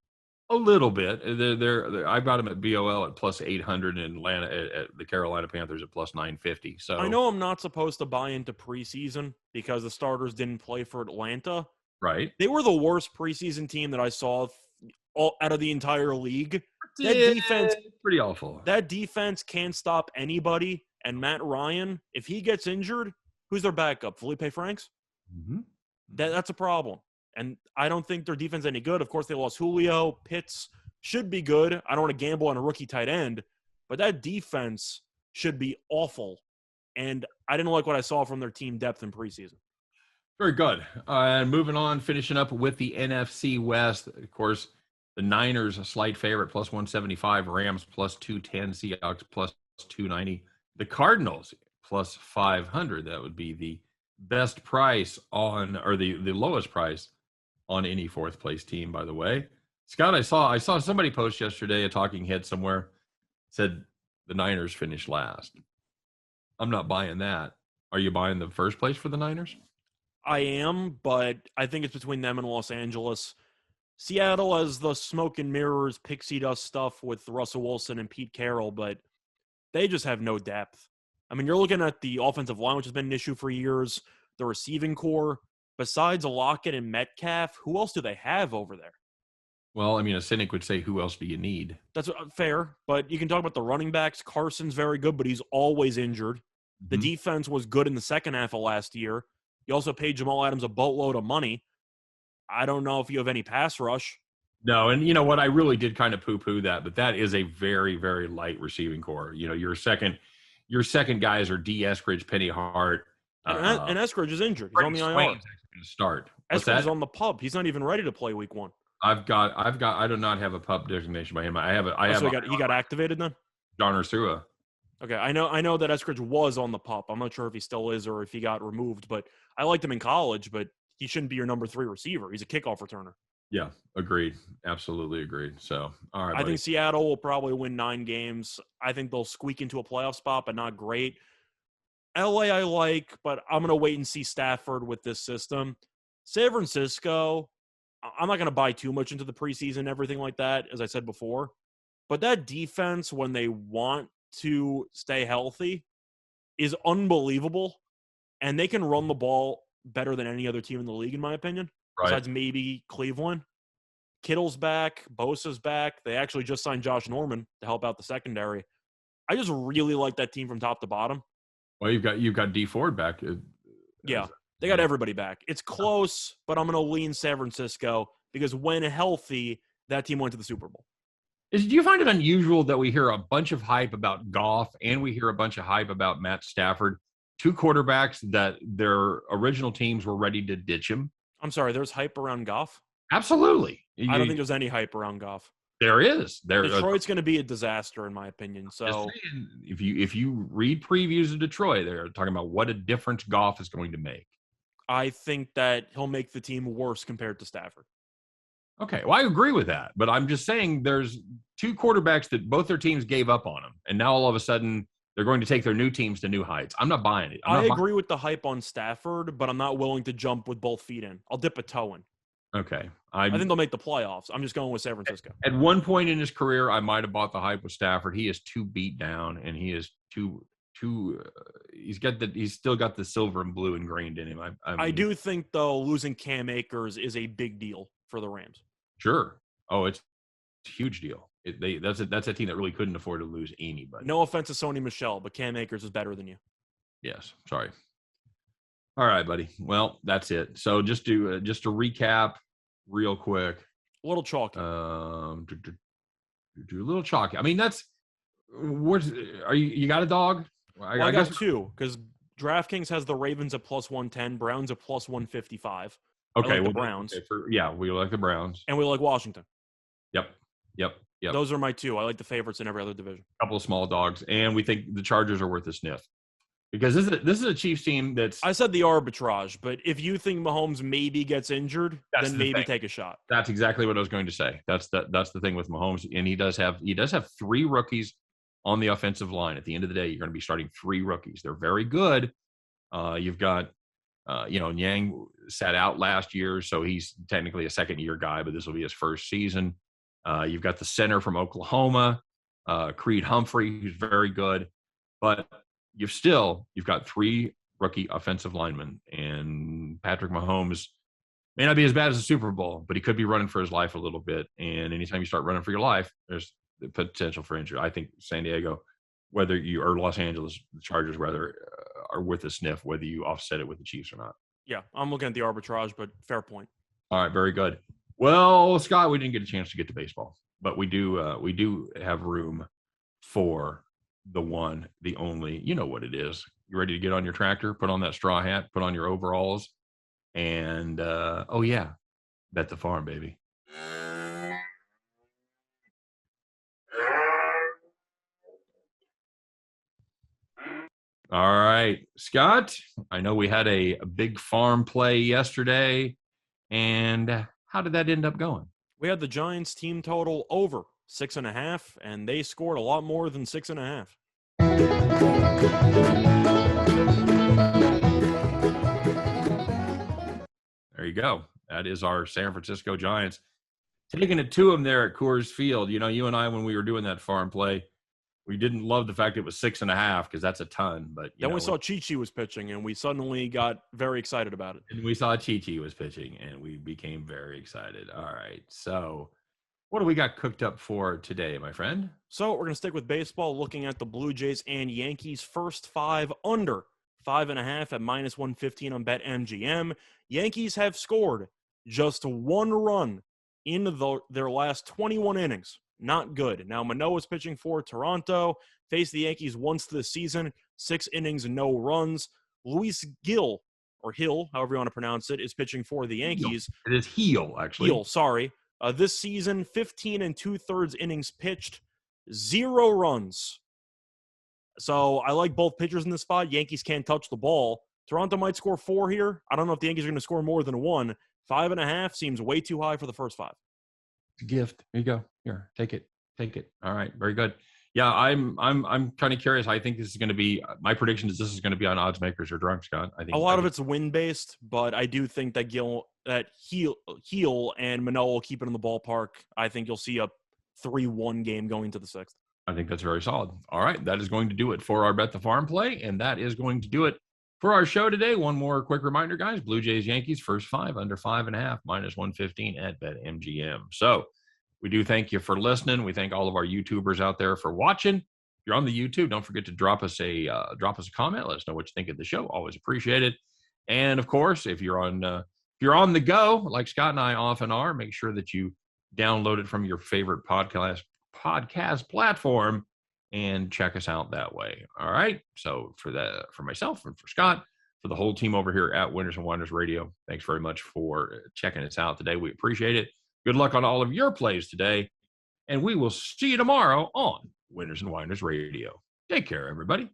A little bit. I've got them at BOL at plus 800 and Atlanta at the Carolina Panthers at plus 950. So I know I'm not supposed to buy into preseason because the starters didn't play for Atlanta. right. They were the worst preseason team that I saw all out of the entire league. That Yeah, defense, pretty awful. that defense can't stop anybody. And Matt Ryan, if he gets injured, who's their backup? Felipe Franks? Mm-hmm. That's a problem. And I don't think their defense is any good. Of course, they lost Julio. Pitts should be good. I don't want to gamble on a rookie tight end, but that defense should be awful. And I didn't like what I saw from their team depth in preseason. Very good. Moving on, finishing up with the NFC West. Of course, the Niners, a slight favorite, plus 175. Rams, plus 210. Seahawks, plus 290. The Cardinals, plus 500. That would be the best price on, or the lowest price on any fourth place team, by the way. Scott, I saw somebody post yesterday, a talking head somewhere, said the Niners finished last. I'm not buying that. Are you buying the first place for the Niners? I am, but I think it's between them and Los Angeles. Seattle has the smoke and mirrors, pixie dust stuff with Russell Wilson and Pete Carroll, but they just have no depth. I mean, you're looking at the offensive line, which has been an issue for years, the receiving core. Besides Lockett and Metcalf, who else do they have over there? Well, I mean, a cynic would say, who else do you need? That's fair, but you can talk about the running backs. Carson's very good, but he's always injured. The Mhm. defense was good in the second half of last year. You also paid Jamal Adams a boatload of money. I don't know if you have any pass rush. No, and you know what? I really did kind of poo-poo that, but that is a very, very light receiving core. You know, your second guys are D. Eskridge, Penny Hart, And Eskridge is injured. He's on the IR. Swain's actually going to start. What's Eskridge is that? on the pub. He's not even ready to play week one. I do not have a pup designation by him. He got activated then? John Ursua. Okay, I know that Eskridge was on the pup. I'm not sure if he still is or if he got removed, but I liked him in college, but he shouldn't be your number 3 receiver. He's a kickoff returner. Yeah, agreed. Absolutely agreed. So, all right, I buddy. think Seattle will probably win 9 games. I think they'll squeak into a playoff spot, but not great. LA I like, but I'm going to wait and see Stafford with this system. San Francisco, I'm not going to buy too much into the preseason, everything like that, as I said before. But that defense, when they want to stay healthy, is unbelievable. And they can run the ball better than any other team in the league, in my opinion, Right. besides maybe Cleveland. Kittle's back. Bosa's back. They actually just signed Josh Norman to help out the secondary. I just really like that team from top to bottom. Well, you've got D Ford back. Yeah, they got everybody back. It's close, but I'm going to lean San Francisco because when healthy, that team went to the Super Bowl. Do you find it unusual that we hear a bunch of hype about Goff and we hear a bunch of hype about Matt Stafford, 2 quarterbacks that their original teams were ready to ditch him? I'm sorry, there's hype around Goff? Absolutely. I don't think there's any hype around Goff. There is. Detroit's going to be a disaster, in my opinion. So if you read previews of Detroit, they're talking about what a difference Goff is going to make. I think that he'll make the team worse compared to Stafford. Okay, well, I agree with that, but I'm just saying there's 2 quarterbacks that both their teams gave up on him, and now all of a sudden they're going to take their new teams to new heights. I'm not buying it. I agree with the hype on Stafford, but I'm not willing to jump with both feet in. I'll dip a toe in. Okay. I think they'll make the playoffs. I'm just going with San Francisco. At one point in his career, I might have bought the hype with Stafford. He is too beat down, and he is too. He's still got the silver and blue ingrained in him. I do think though losing Cam Akers is a big deal for the Rams. Sure. Oh, it's It's a huge deal. That's a team that really couldn't afford to lose anybody. No offense to Sony Michel, but Cam Akers is better than you. Yes, sorry. All right, buddy. Well, that's it. So just to recap real quick. A little chalky. Do a little chalky. I mean, that's you got a dog? I got two because DraftKings has the Ravens at +110, Browns at +155. Okay, like the Browns. We like the Browns, and we like Washington. Yep. Those are my two. I like the favorites in every other division. A couple of small dogs, and we think the Chargers are worth a sniff because this is a Chiefs team that's. I said the arbitrage, but if you think Mahomes maybe gets injured, then maybe take a shot. That's exactly what I was going to say. That's the thing with Mahomes, and he does have 3 rookies on the offensive line. At the end of the day, you're going to be starting 3 rookies. They're very good. You've got. Yang sat out last year, so he's technically a second-year guy, but this will be his first season. You've got the center from Oklahoma, Creed Humphrey, who's very good. But you've got 3 rookie offensive linemen, and Patrick Mahomes may not be as bad as the Super Bowl, but he could be running for his life a little bit. And anytime you start running for your life, there's the potential for injury. I think San Diego, or Los Angeles, the Chargers, are worth a sniff, whether you offset it with the Chiefs or not. Yeah, I'm looking at the arbitrage, but fair point. All right, very good. Well, Scott, we didn't get a chance to get to baseball, but we do have room for the one, the only. You know what it is. You ready to get on your tractor, put on that straw hat, put on your overalls, and bet the farm, baby. All right, Scott, I know we had a big farm play yesterday, and how did that end up going? We had the Giants team total over 6.5, and they scored a lot more than 6.5. There you go. That is our San Francisco Giants taking it to them there at Coors Field. You and I, when we were doing that farm play, we didn't love the fact it was 6.5 because that's a ton. But then we saw Chi-Chi was pitching, and we suddenly got very excited about it. And we saw Chi-Chi was pitching, and we became very excited. All right. So what do we got cooked up for today, my friend? So we're going to stick with baseball, looking at the Blue Jays and Yankees first 5 under 5.5 at -115 on BetMGM. Yankees have scored just 1 run in their last 21 innings. Not good. Now, Manoah's pitching for Toronto. Faced the Yankees once this season. 6 innings, no runs. Luis Gil, or Hill, however you want to pronounce it, is pitching for the Yankees. It is Heel, actually. Heel, sorry. This season, 15 2/3 innings pitched, 0 runs. So I like both pitchers in this spot. Yankees can't touch the ball. Toronto might score 4 here. I don't know if the Yankees are going to score more than 1. 5.5 seems way too high for the first 5. It's a gift. Here you go. Here, take it. All right, very good. Yeah, I'm kind of curious. I think this is going to be my prediction is this is going to be on odds makers or drunk, Scott. I think a lot of it's win based, but I do think that Heel and Manoah will keep it in the ballpark. I think you'll see a 3-1 game going to the 6th. I think that's very solid. All right, that is going to do it for our Bet the Farm play, and that is going to do it for our show today. One more quick reminder, guys. Blue Jays, Yankees, first 5 under 5.5, -115 at BetMGM. So we do thank you for listening. We thank all of our YouTubers out there for watching. If you're on the YouTube, don't forget to drop us a comment. Let us know what you think of the show. Always appreciate it. And of course, if you're on the go, like Scott and I often are, make sure that you download it from your favorite podcast platform and check us out that way. All right. So for myself and for Scott, for the whole team over here at Winners and Winders Radio, thanks very much for checking us out today. We appreciate it. Good luck on all of your plays today, and we will see you tomorrow on Winners and Winders Radio. Take care, everybody.